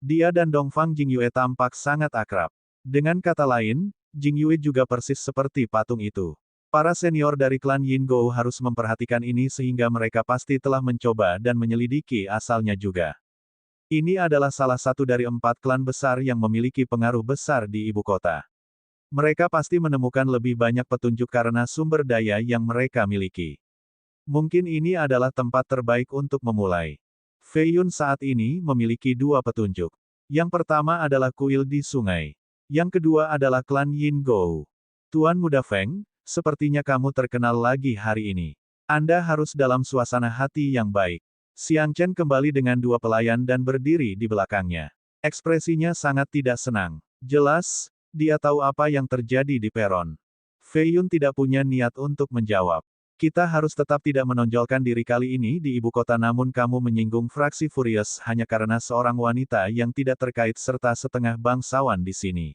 Dia dan Dongfang Jingyue tampak sangat akrab. Dengan kata lain, Jingyue juga persis seperti patung itu. Para senior dari klan Yin Gou harus memperhatikan ini sehingga mereka pasti telah mencoba dan menyelidiki asalnya juga. Ini adalah salah satu dari 4 klan besar yang memiliki pengaruh besar di ibu kota. Mereka pasti menemukan lebih banyak petunjuk karena sumber daya yang mereka miliki. Mungkin ini adalah tempat terbaik untuk memulai. Fei Yun saat ini memiliki 2 petunjuk. Yang pertama adalah kuil di sungai. Yang kedua adalah klan Yin Gou. Tuan Muda Feng, sepertinya kamu terkenal lagi hari ini. Anda harus dalam suasana hati yang baik. Xiang Chen kembali dengan 2 pelayan dan berdiri di belakangnya. Ekspresinya sangat tidak senang. Jelas, dia tahu apa yang terjadi di peron. Fei Yun tidak punya niat untuk menjawab. Kita harus tetap tidak menonjolkan diri kali ini di ibu kota namun kamu menyinggung fraksi Furious hanya karena seorang wanita yang tidak terkait serta setengah bangsawan di sini.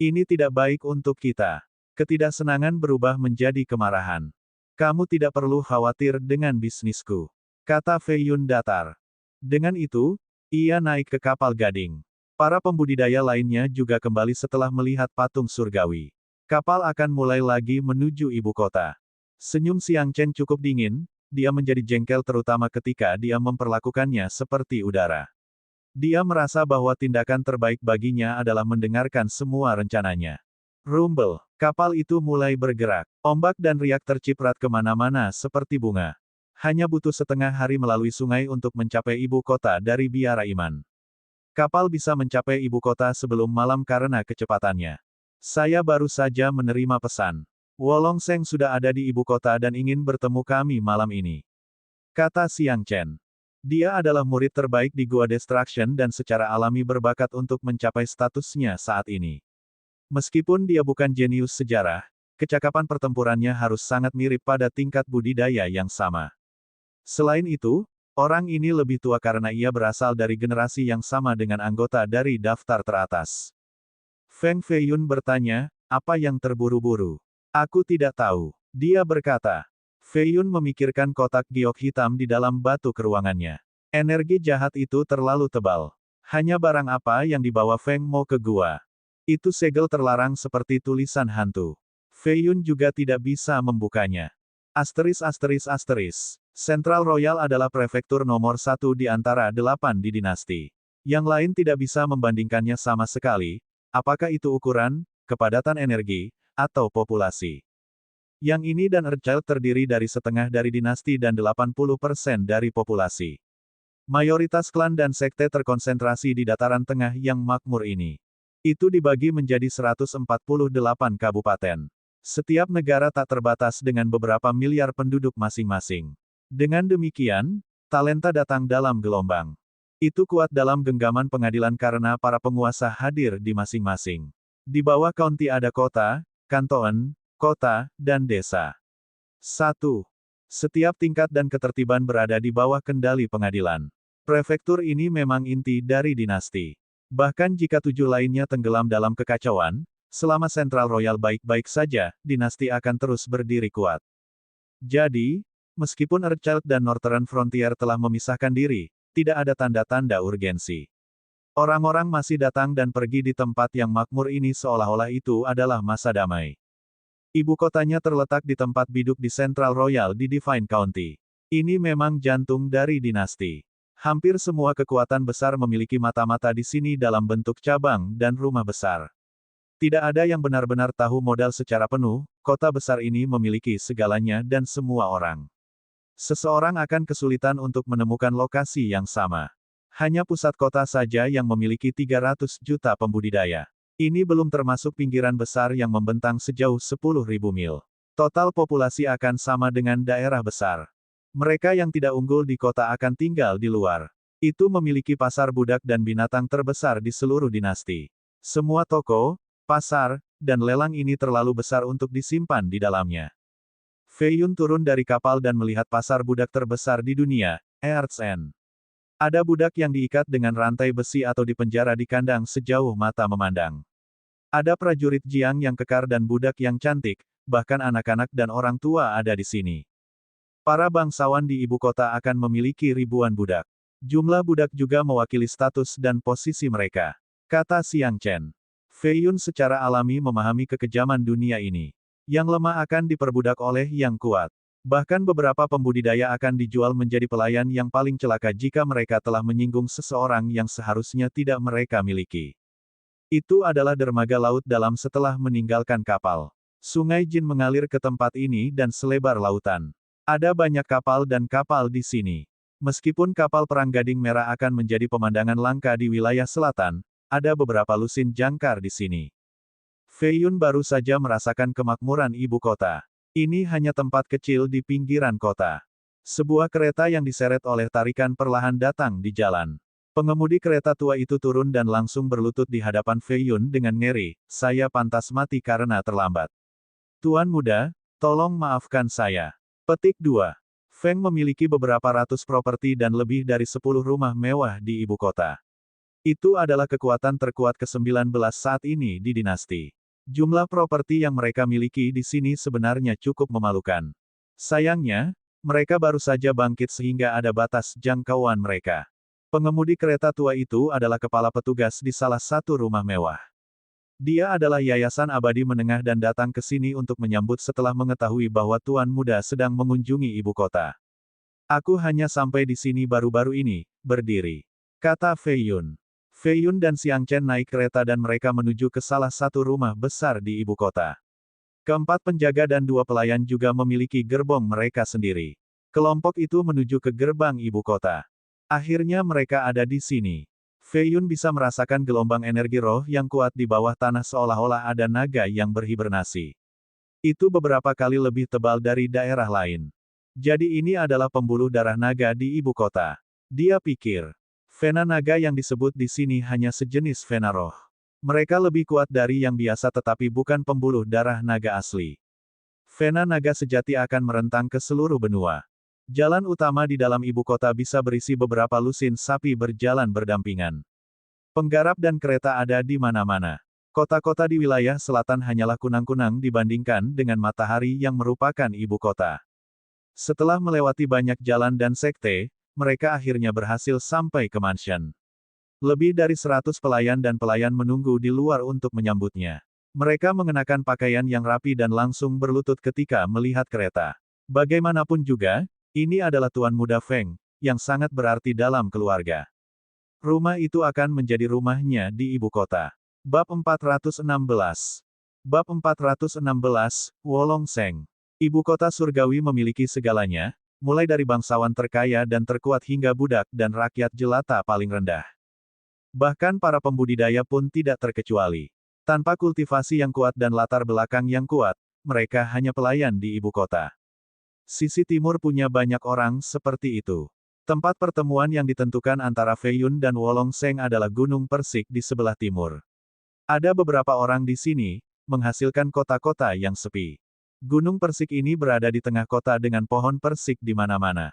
Ini tidak baik untuk kita. Ketidaksenangan berubah menjadi kemarahan. Kamu tidak perlu khawatir dengan bisnisku. Kata Fei Yun datar. Dengan itu, ia naik ke kapal gading. Para pembudidaya lainnya juga kembali setelah melihat patung surgawi. Kapal akan mulai lagi menuju ibu kota. Senyum Xiang Chen cukup dingin, dia menjadi jengkel terutama ketika dia memperlakukannya seperti udara. Dia merasa bahwa tindakan terbaik baginya adalah mendengarkan semua rencananya. Rumble, kapal itu mulai bergerak. Ombak dan riak terciprat kemana-mana seperti bunga. Hanya butuh setengah hari melalui sungai untuk mencapai ibu kota dari Biara Iman. Kapal bisa mencapai ibu kota sebelum malam karena kecepatannya. Saya baru saja menerima pesan. Wolong Seng sudah ada di ibu kota dan ingin bertemu kami malam ini. Kata Xiang Chen. Dia adalah murid terbaik di Gua Destruction dan secara alami berbakat untuk mencapai statusnya saat ini. Meskipun dia bukan jenius sejarah, kecakapan pertempurannya harus sangat mirip pada tingkat budidaya yang sama. Selain itu, orang ini lebih tua karena ia berasal dari generasi yang sama dengan anggota dari daftar teratas. Feng Fei Yun bertanya, apa yang terburu-buru? Aku tidak tahu. Dia berkata. Fei Yun memikirkan kotak giok hitam di dalam batu keruangannya. Energi jahat itu terlalu tebal. Hanya barang apa yang dibawa Feng Mo ke gua. Itu segel terlarang seperti tulisan hantu. Fei Yun juga tidak bisa membukanya. ****. Central Royal adalah prefektur nomor 1 di antara 8 di dinasti. Yang lain tidak bisa membandingkannya sama sekali, apakah itu ukuran, kepadatan energi, atau populasi. Yang ini dan Earthchild terdiri dari setengah dari dinasti dan 80% dari populasi. Mayoritas klan dan sekte terkonsentrasi di dataran tengah yang makmur ini. Itu dibagi menjadi 148 kabupaten. Setiap negara tak terbatas dengan beberapa miliar penduduk masing-masing. Dengan demikian, talenta datang dalam gelombang. Itu kuat dalam genggaman pengadilan karena para penguasa hadir di masing-masing. Di bawah county ada kota, kanton, kota, dan desa. 1. Setiap tingkat dan ketertiban berada di bawah kendali pengadilan. Prefektur ini memang inti dari dinasti. Bahkan jika 7 lainnya tenggelam dalam kekacauan, selama Central Royal baik-baik saja, dinasti akan terus berdiri kuat. Jadi, meskipun Earthchild dan Northern Frontier telah memisahkan diri, tidak ada tanda-tanda urgensi. Orang-orang masih datang dan pergi di tempat yang makmur ini seolah-olah itu adalah masa damai. Ibu kotanya terletak di tempat biduk di Central Royal di Divine County. Ini memang jantung dari dinasti. Hampir semua kekuatan besar memiliki mata-mata di sini dalam bentuk cabang dan rumah besar. Tidak ada yang benar-benar tahu modal secara penuh, kota besar ini memiliki segalanya dan semua orang. Seseorang akan kesulitan untuk menemukan lokasi yang sama. Hanya pusat kota saja yang memiliki 300 juta pembudidaya. Ini belum termasuk pinggiran besar yang membentang sejauh 10.000 mil. Total populasi akan sama dengan daerah besar. Mereka yang tidak unggul di kota akan tinggal di luar. Itu memiliki pasar budak dan binatang terbesar di seluruh dinasti. Semua toko, pasar, dan lelang ini terlalu besar untuk disimpan di dalamnya. Fei Yun turun dari kapal dan melihat pasar budak terbesar di dunia, Earth's End. Ada budak yang diikat dengan rantai besi atau dipenjara di kandang sejauh mata memandang. Ada prajurit Jiang yang kekar dan budak yang cantik, bahkan anak-anak dan orang tua ada di sini. Para bangsawan di ibu kota akan memiliki ribuan budak. Jumlah budak juga mewakili status dan posisi mereka, kata Xiang Chen. Fei Yun secara alami memahami kekejaman dunia ini. Yang lemah akan diperbudak oleh yang kuat. Bahkan beberapa pembudidaya akan dijual menjadi pelayan yang paling celaka jika mereka telah menyinggung seseorang yang seharusnya tidak mereka miliki. Itu adalah dermaga laut dalam setelah meninggalkan kapal. Sungai Jin mengalir ke tempat ini dan selebar lautan. Ada banyak kapal dan kapal di sini. Meskipun kapal perang Gading Merah akan menjadi pemandangan langka di wilayah selatan, ada beberapa lusin jangkar di sini. Fei Yun baru saja merasakan kemakmuran ibu kota. Ini hanya tempat kecil di pinggiran kota. Sebuah kereta yang diseret oleh tarikan perlahan datang di jalan. Pengemudi kereta tua itu turun dan langsung berlutut di hadapan Fei Yun dengan ngeri, "Saya pantas mati karena terlambat. Tuan muda, tolong maafkan saya." Petik 2. Feng memiliki beberapa ratus properti dan lebih dari 10 rumah mewah di ibu kota. Itu adalah kekuatan terkuat ke-19 saat ini di dinasti. Jumlah properti yang mereka miliki di sini sebenarnya cukup memalukan. Sayangnya, mereka baru saja bangkit sehingga ada batas jangkauan mereka. Pengemudi kereta tua itu adalah kepala petugas di salah satu rumah mewah. Dia adalah yayasan abadi menengah dan datang ke sini untuk menyambut setelah mengetahui bahwa tuan muda sedang mengunjungi ibu kota. "Aku hanya sampai di sini baru-baru ini, berdiri," kata Fei Yun. Fei Yun dan Xiang Chen naik kereta dan mereka menuju ke salah satu rumah besar di ibu kota. Keempat penjaga dan 2 pelayan juga memiliki gerbong mereka sendiri. Kelompok itu menuju ke gerbang ibu kota. Akhirnya mereka ada di sini. Fei Yun bisa merasakan gelombang energi roh yang kuat di bawah tanah seolah-olah ada naga yang berhibernasi. Itu beberapa kali lebih tebal dari daerah lain. Jadi ini adalah pembuluh darah naga di ibu kota. Dia pikir. Vena naga yang disebut di sini hanya sejenis vena roh. Mereka lebih kuat dari yang biasa tetapi bukan pembuluh darah naga asli. Vena naga sejati akan merentang ke seluruh benua. Jalan utama di dalam ibu kota bisa berisi beberapa lusin sapi berjalan berdampingan. Penggarap dan kereta ada di mana-mana. Kota-kota di wilayah selatan hanyalah kunang-kunang dibandingkan dengan matahari yang merupakan ibu kota. Setelah melewati banyak jalan dan sekte, mereka akhirnya berhasil sampai ke mansion. Lebih dari 100 pelayan dan pelayan menunggu di luar untuk menyambutnya. Mereka mengenakan pakaian yang rapi dan langsung berlutut ketika melihat kereta. Bagaimanapun juga, ini adalah Tuan Muda Feng, yang sangat berarti dalam keluarga. Rumah itu akan menjadi rumahnya di ibu kota. Bab 416. Bab 416, Wolong Seng. Ibu kota surgawi memiliki segalanya, mulai dari bangsawan terkaya dan terkuat hingga budak dan rakyat jelata paling rendah. Bahkan para pembudidaya pun tidak terkecuali. Tanpa kultivasi yang kuat dan latar belakang yang kuat, mereka hanya pelayan di ibu kota. Sisi timur punya banyak orang seperti itu. Tempat pertemuan yang ditentukan antara Fei Yun dan Wolong Seng adalah Gunung Persik di sebelah timur. Ada beberapa orang di sini, menghasilkan kota-kota yang sepi. Gunung Persik ini berada di tengah kota dengan pohon persik di mana-mana.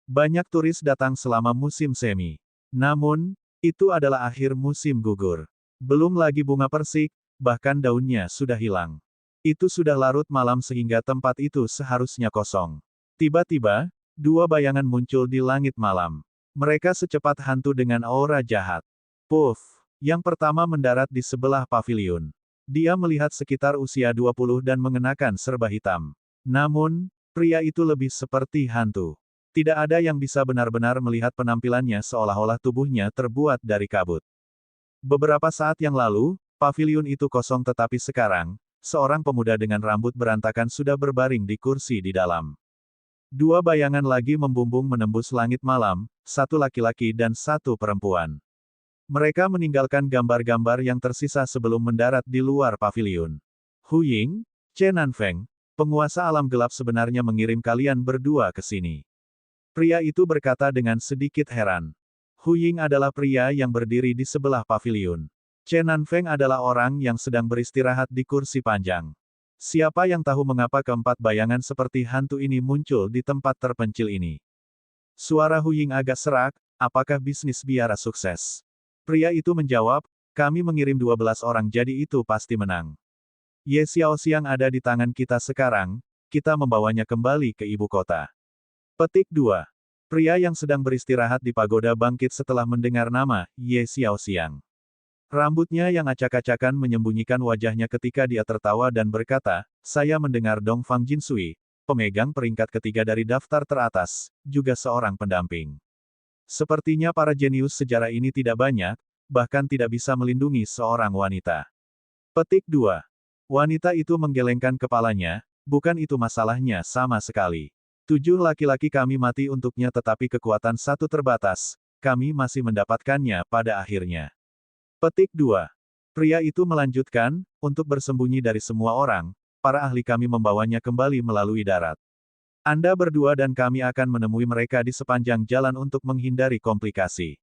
Banyak turis datang selama musim semi. Namun, itu adalah akhir musim gugur. Belum lagi bunga persik, bahkan daunnya sudah hilang. Itu sudah larut malam sehingga tempat itu seharusnya kosong. Tiba-tiba, dua bayangan muncul di langit malam. Mereka secepat hantu dengan aura jahat. Puff! Yang pertama mendarat di sebelah paviliun. Dia melihat sekitar usia 20 dan mengenakan serba hitam. Namun, pria itu lebih seperti hantu. Tidak ada yang bisa benar-benar melihat penampilannya seolah-olah tubuhnya terbuat dari kabut. Beberapa saat yang lalu, paviliun itu kosong tetapi sekarang, seorang pemuda dengan rambut berantakan sudah berbaring di kursi di dalam. Dua bayangan lagi membumbung menembus langit malam, satu laki-laki dan satu perempuan. Mereka meninggalkan gambar-gambar yang tersisa sebelum mendarat di luar paviliun. Hu Ying, Chen Nanfeng, penguasa alam gelap sebenarnya mengirim kalian berdua ke sini. Pria itu berkata dengan sedikit heran. Hu Ying adalah pria yang berdiri di sebelah paviliun. Chen Nanfeng adalah orang yang sedang beristirahat di kursi panjang. Siapa yang tahu mengapa keempat bayangan seperti hantu ini muncul di tempat terpencil ini? Suara Hu Ying agak serak, apakah bisnis biara sukses? Pria itu menjawab, kami mengirim 12 orang jadi itu pasti menang. Ye Xiaoxiang ada di tangan kita sekarang, kita membawanya kembali ke ibu kota. Petik 2. Pria yang sedang beristirahat di pagoda bangkit setelah mendengar nama, Ye Xiaoxiang. Rambutnya yang acak-acakan menyembunyikan wajahnya ketika dia tertawa dan berkata, saya mendengar Dong Fang Jinsui, pemegang peringkat ketiga dari daftar teratas, juga seorang pendamping. Sepertinya para jenius sejarah ini tidak banyak, bahkan tidak bisa melindungi seorang wanita. Petik 2. Wanita itu menggelengkan kepalanya, bukan itu masalahnya sama sekali. 7 laki-laki kami mati untuknya tetapi kekuatan satu terbatas, kami masih mendapatkannya pada akhirnya. Petik 2. Pria itu melanjutkan, untuk bersembunyi dari semua orang, para ahli kami membawanya kembali melalui darat. Anda berdua dan kami akan menemui mereka di sepanjang jalan untuk menghindari komplikasi.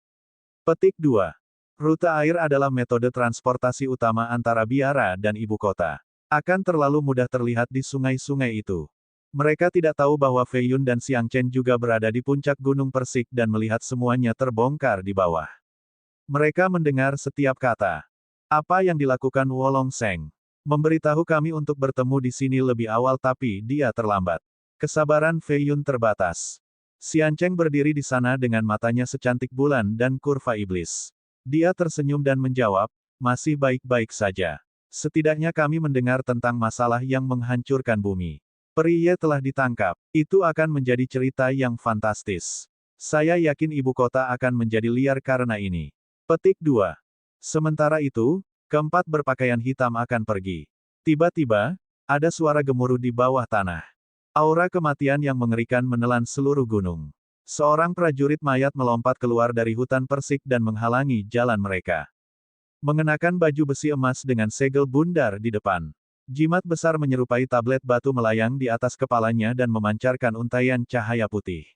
Petik 2. Rute air adalah metode transportasi utama antara biara dan ibu kota. Akan terlalu mudah terlihat di sungai-sungai itu. Mereka tidak tahu bahwa Fei Yun dan Xiang Chen juga berada di puncak Gunung Persik dan melihat semuanya terbongkar di bawah. Mereka mendengar setiap kata. Apa yang dilakukan Wolong Sheng? Memberitahu kami untuk bertemu di sini lebih awal tapi dia terlambat. Kesabaran Fei Yun terbatas. Xian Cheng berdiri di sana dengan matanya secantik bulan dan kurva iblis. Dia tersenyum dan menjawab, masih baik-baik saja. Setidaknya kami mendengar tentang masalah yang menghancurkan bumi. Peri Ye telah ditangkap. Itu akan menjadi cerita yang fantastis. Saya yakin ibu kota akan menjadi liar karena ini. Petik 2. Sementara itu, keempat berpakaian hitam akan pergi. Tiba-tiba, ada suara gemuruh di bawah tanah. Aura kematian yang mengerikan menelan seluruh gunung. Seorang prajurit mayat melompat keluar dari hutan persik dan menghalangi jalan mereka. Mengenakan baju besi emas dengan segel bundar di depan. Jimat besar menyerupai tablet batu melayang di atas kepalanya dan memancarkan untaian cahaya putih.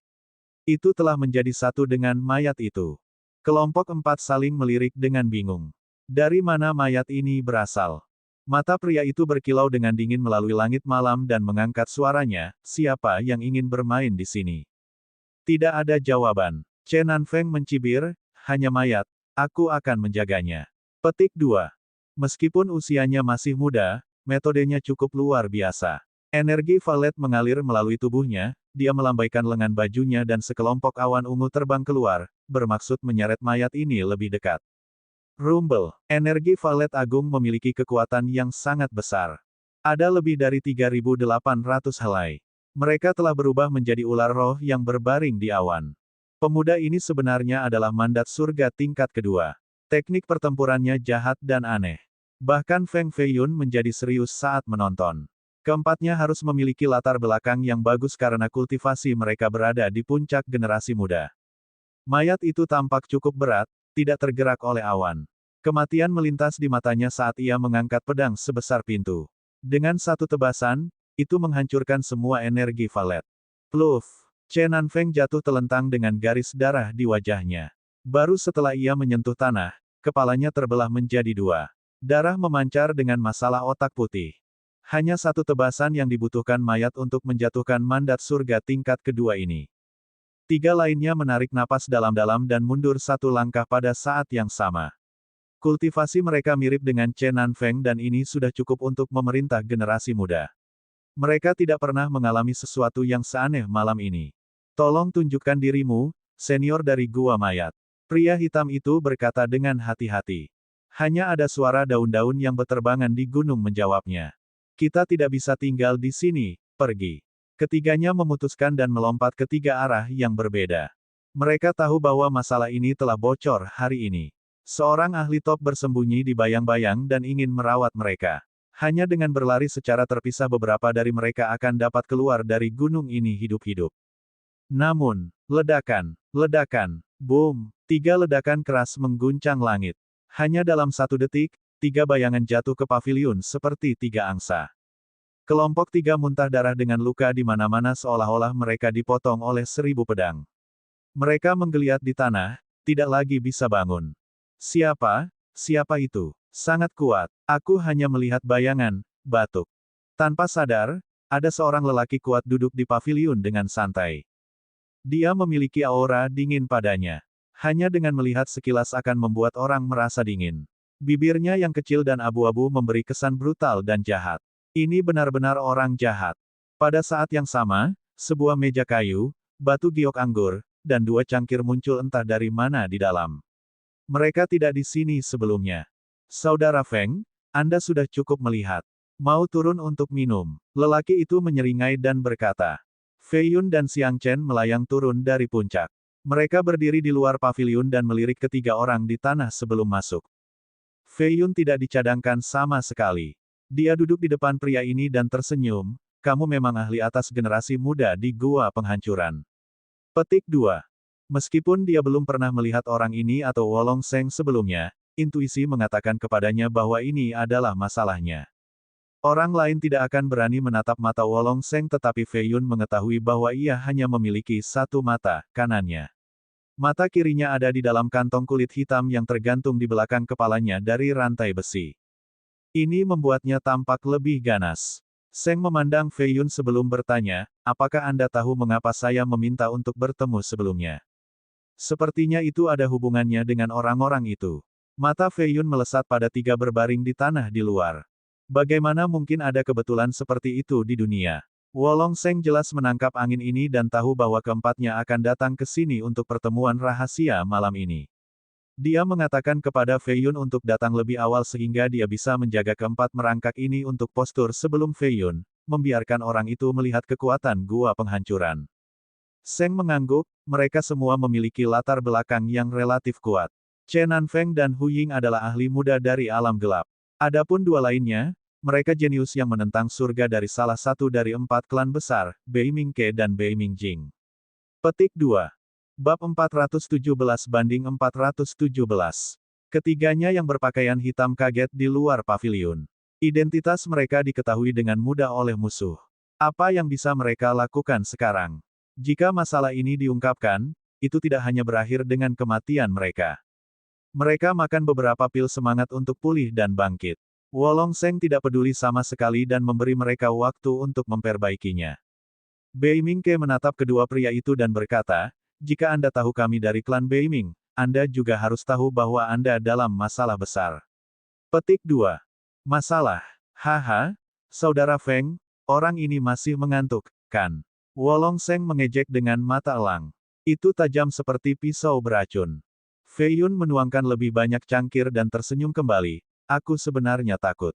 Itu telah menjadi satu dengan mayat itu. Kelompok 4 saling melirik dengan bingung. Dari mana mayat ini berasal? Mata pria itu berkilau dengan dingin melalui langit malam dan mengangkat suaranya, siapa yang ingin bermain di sini? Tidak ada jawaban. Chen Nanfeng mencibir, hanya mayat, aku akan menjaganya. Petik 2. Meskipun usianya masih muda, metodenya cukup luar biasa. Energi valet mengalir melalui tubuhnya, dia melambaikan lengan bajunya dan sekelompok awan ungu terbang keluar, bermaksud menyeret mayat ini lebih dekat. Rumble, energi valet agung memiliki kekuatan yang sangat besar. Ada lebih dari 3.800 helai. Mereka telah berubah menjadi ular roh yang berbaring di awan. Pemuda ini sebenarnya adalah mandat surga tingkat kedua. Teknik pertempurannya jahat dan aneh. Bahkan Feng Fei Yun menjadi serius saat menonton. Keempatnya harus memiliki latar belakang yang bagus karena kultivasi mereka berada di puncak generasi muda. Mayat itu tampak cukup berat, tidak tergerak oleh awan. Kematian melintas di matanya saat ia mengangkat pedang sebesar pintu. Dengan satu tebasan, itu menghancurkan semua energi valet. Pluf! Chen Nanfeng jatuh telentang dengan garis darah di wajahnya. Baru setelah ia menyentuh tanah, kepalanya terbelah menjadi dua. Darah memancar dengan masalah otak putih. Hanya satu tebasan yang dibutuhkan mayat untuk menjatuhkan mandat surga tingkat kedua ini. Tiga lainnya menarik napas dalam-dalam dan mundur satu langkah pada saat yang sama. Kultivasi mereka mirip dengan Chen Nanfeng dan ini sudah cukup untuk memerintah generasi muda. Mereka tidak pernah mengalami sesuatu yang seaneh malam ini. Tolong tunjukkan dirimu, senior dari Gua Mayat. Pria hitam itu berkata dengan hati-hati. Hanya ada suara daun-daun yang berterbangan di gunung menjawabnya. Kita tidak bisa tinggal di sini, pergi. Ketiganya memutuskan dan melompat ke tiga arah yang berbeda. Mereka tahu bahwa masalah ini telah bocor hari ini. Seorang ahli top bersembunyi di bayang-bayang dan ingin merawat mereka. Hanya dengan berlari secara terpisah beberapa dari mereka akan dapat keluar dari gunung ini hidup-hidup. Namun, ledakan, boom, tiga ledakan keras mengguncang langit. Hanya dalam 1 detik, tiga bayangan jatuh ke paviliun seperti tiga angsa. Kelompok tiga muntah darah dengan luka di mana-mana seolah-olah mereka dipotong oleh 1000 pedang. Mereka menggeliat di tanah, tidak lagi bisa bangun. Siapa itu? Sangat kuat. Aku hanya melihat bayangan, batuk. Tanpa sadar, ada seorang lelaki kuat duduk di paviliun dengan santai. Dia memiliki aura dingin padanya. Hanya dengan melihat sekilas akan membuat orang merasa dingin. Bibirnya yang kecil dan abu-abu memberi kesan brutal dan jahat. Ini benar-benar orang jahat. Pada saat yang sama, sebuah meja kayu, batu giok anggur, dan 2 cangkir muncul entah dari mana di dalam. Mereka tidak di sini sebelumnya. Saudara Feng, Anda sudah cukup melihat. Mau turun untuk minum. Lelaki itu menyeringai dan berkata. Fei Yun dan Xiang Chen melayang turun dari puncak. Mereka berdiri di luar paviliun dan melirik ketiga orang di tanah sebelum masuk. Fei Yun tidak dicadangkan sama sekali. Dia duduk di depan pria ini dan tersenyum, kamu memang ahli atas generasi muda di Gua Penghancuran. Petik 2. Meskipun dia belum pernah melihat orang ini atau Wolong Seng sebelumnya, intuisi mengatakan kepadanya bahwa ini adalah masalahnya. Orang lain tidak akan berani menatap mata Wolong Seng tetapi Fei Yun mengetahui bahwa ia hanya memiliki satu mata, kanannya. Mata kirinya ada di dalam kantong kulit hitam yang tergantung di belakang kepalanya dari rantai besi. Ini membuatnya tampak lebih ganas. Seng memandang Fei Yun sebelum bertanya, apakah Anda tahu mengapa saya meminta untuk bertemu sebelumnya? Sepertinya itu ada hubungannya dengan orang-orang itu. Mata Fei Yun melesat pada tiga berbaring di tanah di luar. Bagaimana mungkin ada kebetulan seperti itu di dunia? Wolong Seng jelas menangkap angin ini dan tahu bahwa keempatnya akan datang ke sini untuk pertemuan rahasia malam ini. Dia mengatakan kepada Fei Yun untuk datang lebih awal sehingga dia bisa menjaga keempat merangkak ini untuk postur sebelum Fei Yun, membiarkan orang itu melihat kekuatan Gua Penghancuran. Seng mengangguk, mereka semua memiliki latar belakang yang relatif kuat. Chen Nanfeng dan Hu Ying adalah ahli muda dari alam gelap. Adapun dua lainnya, mereka jenius yang menentang surga dari salah satu dari 4 klan besar, Bei Mingke dan Bei Mingjing. Petik 2. Bab 417 banding 417. Ketiganya yang berpakaian hitam kaget di luar paviliun. Identitas mereka diketahui dengan mudah oleh musuh. Apa yang bisa mereka lakukan sekarang? Jika masalah ini diungkapkan, itu tidak hanya berakhir dengan kematian mereka. Mereka makan beberapa pil semangat untuk pulih dan bangkit. Wolong Seng tidak peduli sama sekali dan memberi mereka waktu untuk memperbaikinya. Bei Mingke menatap kedua pria itu dan berkata, jika Anda tahu kami dari klan Bei Ming, Anda juga harus tahu bahwa Anda dalam masalah besar. Petik 2. Masalah. Haha, Saudara Feng, orang ini masih mengantuk, kan? Wolong Seng mengejek dengan mata elang. Itu tajam seperti pisau beracun. Fei Yun menuangkan lebih banyak cangkir dan tersenyum kembali. Aku sebenarnya takut.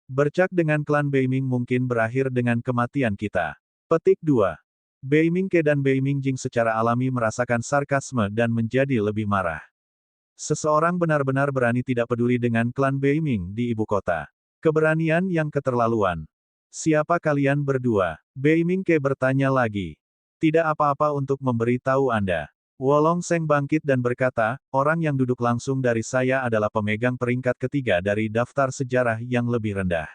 Bercak dengan klan Bei Ming mungkin berakhir dengan kematian kita. Petik 2. Bei Mingke dan Bei Mingjing secara alami merasakan sarkasme dan menjadi lebih marah. Seseorang benar-benar berani tidak peduli dengan klan Bei Ming di ibu kota. Keberanian yang keterlaluan. Siapa kalian berdua? Bei Mingke bertanya lagi. Tidak apa-apa untuk memberitahu Anda. Wolong Seng bangkit dan berkata, orang yang duduk langsung dari saya adalah pemegang peringkat ketiga dari daftar sejarah yang lebih rendah.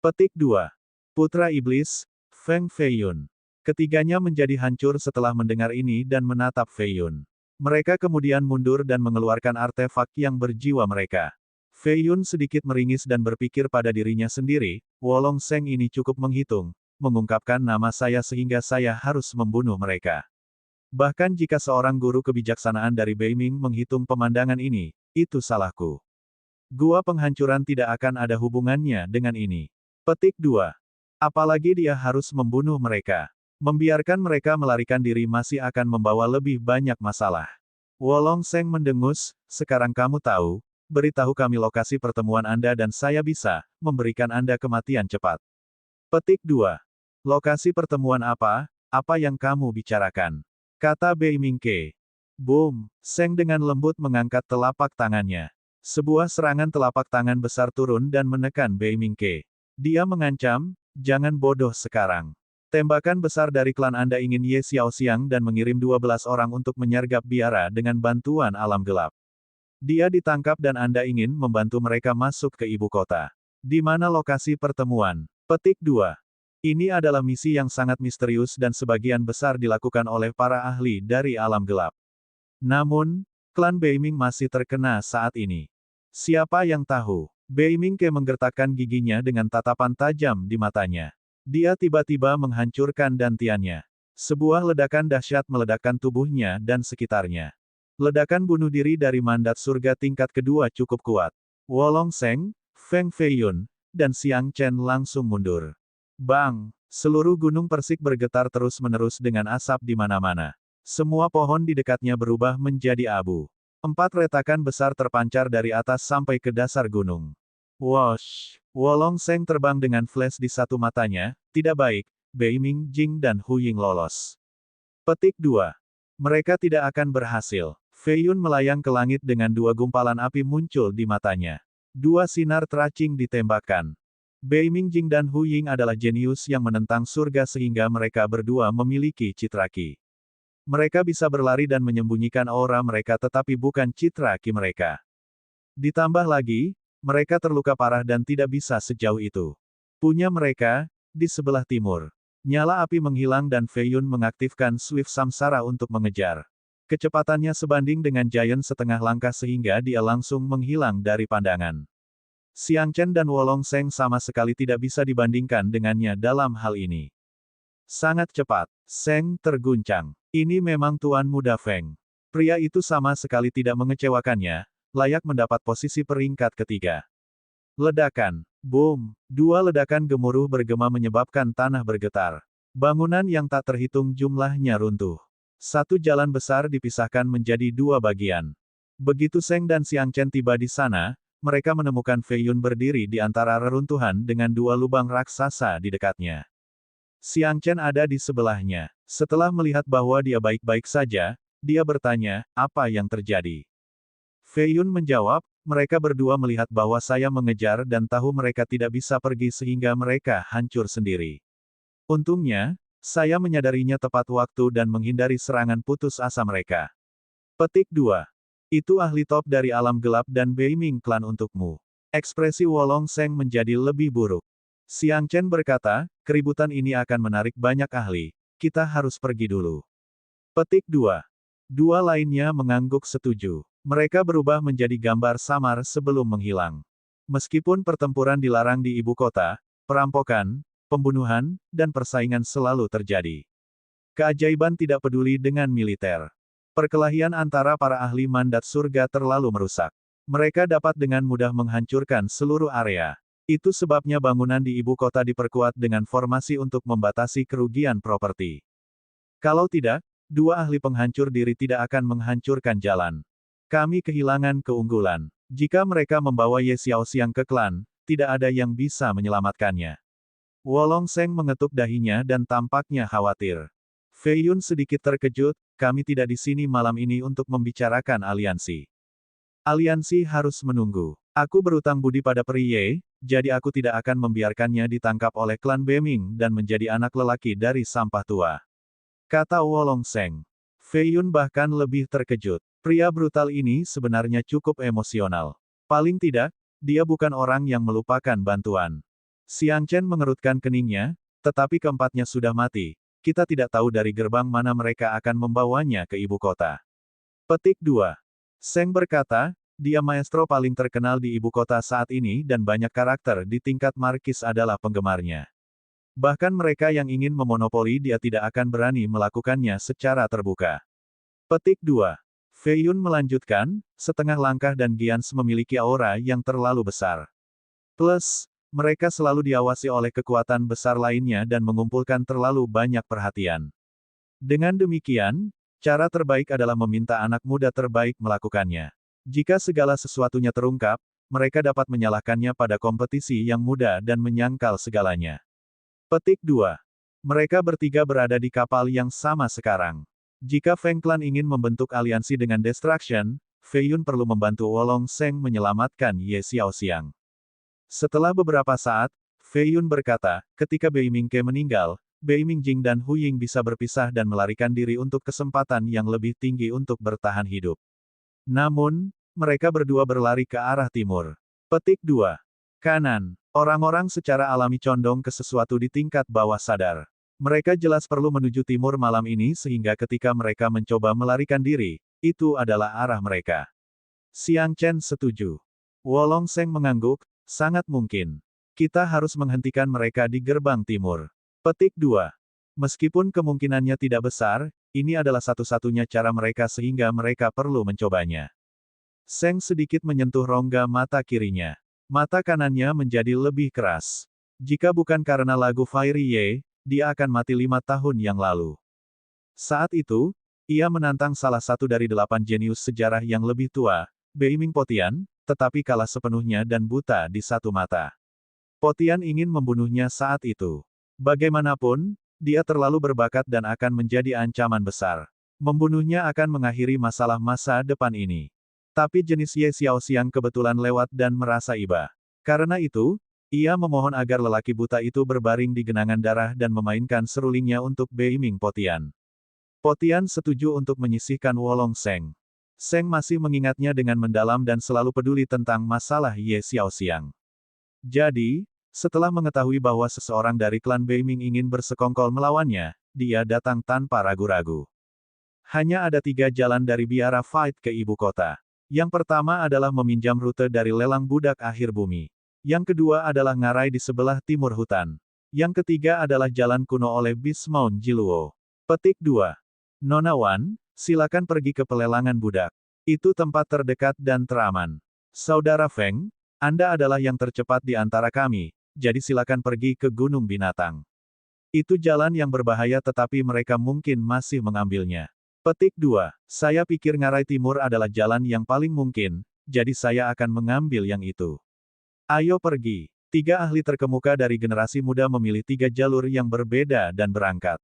Petik 2. Putra Iblis, Feng Fei Yun. Ketiganya menjadi hancur setelah mendengar ini dan menatap Fei Yun. Mereka kemudian mundur dan mengeluarkan artefak yang berjiwa mereka. Fei Yun sedikit meringis dan berpikir pada dirinya sendiri, Wolong Seng ini cukup menghitung, mengungkapkan nama saya sehingga saya harus membunuh mereka. Bahkan jika seorang guru kebijaksanaan dari Beiming menghitung pemandangan ini, itu salahku. Gua penghancuran tidak akan ada hubungannya dengan ini. Petik 2. Apalagi dia harus membunuh mereka. Membiarkan mereka melarikan diri masih akan membawa lebih banyak masalah. Wolong Seng mendengus, sekarang kamu tahu, beritahu kami lokasi pertemuan Anda dan saya bisa memberikan Anda kematian cepat. Petik 2. Lokasi pertemuan apa? Apa yang kamu bicarakan? Kata Beiming Ke. Boom! Seng dengan lembut mengangkat telapak tangannya. Sebuah serangan telapak tangan besar turun dan menekan Beiming Ke. Dia mengancam, jangan bodoh sekarang. Tembakan besar dari klan Anda ingin Ye Xiaoxiang dan mengirim 12 orang untuk menyergap biara dengan bantuan alam gelap. Dia ditangkap dan Anda ingin membantu mereka masuk ke ibu kota. Di mana lokasi pertemuan? Petik 2. Ini adalah misi yang sangat misterius dan sebagian besar dilakukan oleh para ahli dari alam gelap. Namun, klan Beiming masih terkena saat ini. Siapa yang tahu? Beiming Ke menggertakkan giginya dengan tatapan tajam di matanya. Dia tiba-tiba menghancurkan dantiannya. Sebuah ledakan dahsyat meledakkan tubuhnya dan sekitarnya. Ledakan bunuh diri dari mandat surga tingkat kedua cukup kuat. Wolong Seng, Feng Feiyun, dan Xiang Chen langsung mundur. Bang! Seluruh gunung Persik bergetar terus-menerus dengan asap di mana-mana. Semua pohon di dekatnya berubah menjadi abu. 4 retakan besar terpancar dari atas sampai ke dasar gunung. Wosh! Wolong Seng terbang dengan flash di satu matanya, tidak baik, Beiming Jing dan Hu Ying lolos. Petik 2. Mereka tidak akan berhasil. Fei Yun melayang ke langit dengan 2 gumpalan api muncul di matanya. 2 sinar teracing ditembakkan. Beiming Jing dan Hu Ying adalah jenius yang menentang surga sehingga mereka berdua memiliki citra ki. Mereka bisa berlari dan menyembunyikan aura mereka tetapi bukan citra ki mereka. Ditambah lagi, mereka terluka parah dan tidak bisa sejauh itu. Punya mereka, di sebelah timur. Nyala api menghilang dan Fei Yun mengaktifkan Swift Samsara untuk mengejar. Kecepatannya sebanding dengan Giant setengah langkah sehingga dia langsung menghilang dari pandangan. Xiang Chen dan Wolong Seng sama sekali tidak bisa dibandingkan dengannya dalam hal ini. Sangat cepat. Seng terguncang. Ini memang Tuan Muda Feng. Pria itu sama sekali tidak mengecewakannya, layak mendapat posisi peringkat ketiga. Ledakan. Boom. 2 ledakan gemuruh bergema menyebabkan tanah bergetar. Bangunan yang tak terhitung jumlahnya runtuh. 1 jalan besar dipisahkan menjadi 2 bagian. Begitu Seng dan Xiang Chen tiba di sana, mereka menemukan Fei Yun berdiri di antara reruntuhan dengan 2 lubang raksasa di dekatnya. Xiang Chen ada di sebelahnya. Setelah melihat bahwa dia baik-baik saja, dia bertanya, apa yang terjadi? Fei Yun menjawab, mereka berdua melihat bahwa saya mengejar dan tahu mereka tidak bisa pergi sehingga mereka hancur sendiri. Untungnya, saya menyadarinya tepat waktu dan menghindari serangan putus asa mereka. Petik 2. Itu ahli top dari alam gelap dan Beiming klan untukmu. Ekspresi Wolong Seng menjadi lebih buruk. Xiang Chen berkata, keributan ini akan menarik banyak ahli. Kita harus pergi dulu. Petik 2. 2 lainnya mengangguk setuju. Mereka berubah menjadi gambar samar sebelum menghilang. Meskipun pertempuran dilarang di ibu kota, perampokan, pembunuhan, dan persaingan selalu terjadi. Keajaiban tidak peduli dengan militer. Perkelahian antara para ahli mandat surga terlalu merusak. Mereka dapat dengan mudah menghancurkan seluruh area. Itu sebabnya bangunan di ibu kota diperkuat dengan formasi untuk membatasi kerugian properti. Kalau tidak, 2 ahli penghancur diri tidak akan menghancurkan jalan. Kami kehilangan keunggulan. Jika mereka membawa Ye Xiaoxiang ke klan, tidak ada yang bisa menyelamatkannya. Wolong Seng mengetuk dahinya dan tampaknya khawatir. Fei Yun sedikit terkejut, kami tidak di sini malam ini untuk membicarakan aliansi. Aliansi harus menunggu. Aku berutang budi pada Peri Ye, jadi aku tidak akan membiarkannya ditangkap oleh klan Beiming dan menjadi anak lelaki dari sampah tua. Kata Wolong Seng. Fei Yun bahkan lebih terkejut. Pria brutal ini sebenarnya cukup emosional. Paling tidak, dia bukan orang yang melupakan bantuan. Xiang Chen mengerutkan keningnya, tetapi keempatnya sudah mati. Kita tidak tahu dari gerbang mana mereka akan membawanya ke ibu kota. Petik 2. Seng berkata, Dia maestro paling terkenal di ibu kota saat ini dan banyak karakter di tingkat markis adalah penggemarnya. Bahkan mereka yang ingin memonopoli dia tidak akan berani melakukannya secara terbuka. Petik 2. Fei Yun melanjutkan, setengah langkah dan Giants memiliki aura yang terlalu besar. Plus, mereka selalu diawasi oleh kekuatan besar lainnya dan mengumpulkan terlalu banyak perhatian. Dengan demikian, cara terbaik adalah meminta anak muda terbaik melakukannya. Jika segala sesuatunya terungkap, mereka dapat menyalahkannya pada kompetisi yang mudah dan menyangkal segalanya. Petik 2. Mereka bertiga berada di kapal yang sama sekarang. Jika Feng Clan ingin membentuk aliansi dengan Destruction, Fei Yun perlu membantu Wolong Sheng menyelamatkan Ye Xiaoxiang. Setelah beberapa saat, Fei Yun berkata, ketika Bei Mingke meninggal, Bei Mingjing dan Hu Ying bisa berpisah dan melarikan diri untuk kesempatan yang lebih tinggi untuk bertahan hidup. Namun, mereka berdua berlari ke arah timur. Petik 2. Kanan. Orang-orang secara alami condong ke sesuatu di tingkat bawah sadar. Mereka jelas perlu menuju timur malam ini sehingga ketika mereka mencoba melarikan diri, itu adalah arah mereka. Xiang Chen setuju. Wolong Sheng mengangguk, sangat mungkin. Kita harus menghentikan mereka di gerbang timur. Petik 2. Meskipun kemungkinannya tidak besar, ini adalah satu-satunya cara mereka sehingga mereka perlu mencobanya. Sheng sedikit menyentuh rongga mata kirinya. Mata kanannya menjadi lebih keras. Jika bukan karena lagu Fairy Ye, dia akan mati 5 tahun yang lalu. Saat itu, ia menantang salah satu dari 8 jenius sejarah yang lebih tua, Bei Ming Potian, tetapi kalah sepenuhnya dan buta di satu mata. Potian ingin membunuhnya saat itu. Bagaimanapun, dia terlalu berbakat dan akan menjadi ancaman besar. Membunuhnya akan mengakhiri masalah masa depan ini. Tapi jenis Ye Xiaoxiang kebetulan lewat dan merasa iba. Karena itu, ia memohon agar lelaki buta itu berbaring di genangan darah dan memainkan serulingnya untuk Bei Ming Potian. Potian setuju untuk menyisihkan Wolong Sheng. Sheng masih mengingatnya dengan mendalam dan selalu peduli tentang masalah Ye Xiaoxiang. Jadi, setelah mengetahui bahwa seseorang dari klan Bei Ming ingin bersekongkol melawannya, dia datang tanpa ragu-ragu. Hanya ada 3 jalan dari biara Fight ke ibu kota. Yang pertama adalah meminjam rute dari lelang budak akhir bumi. Yang kedua adalah ngarai di sebelah timur hutan. Yang ketiga adalah jalan kuno oleh Bismount Jiluo. Petik 2. Nona Wan, silakan pergi ke pelelangan budak. Itu tempat terdekat dan teraman. Saudara Feng, Anda adalah yang tercepat di antara kami, jadi silakan pergi ke Gunung Binatang. Itu jalan yang berbahaya tetapi mereka mungkin masih mengambilnya. Petik 2. Saya pikir ngarai timur adalah jalan yang paling mungkin, jadi saya akan mengambil yang itu. Ayo pergi. 3 ahli terkemuka dari generasi muda memilih 3 jalur yang berbeda dan berangkat.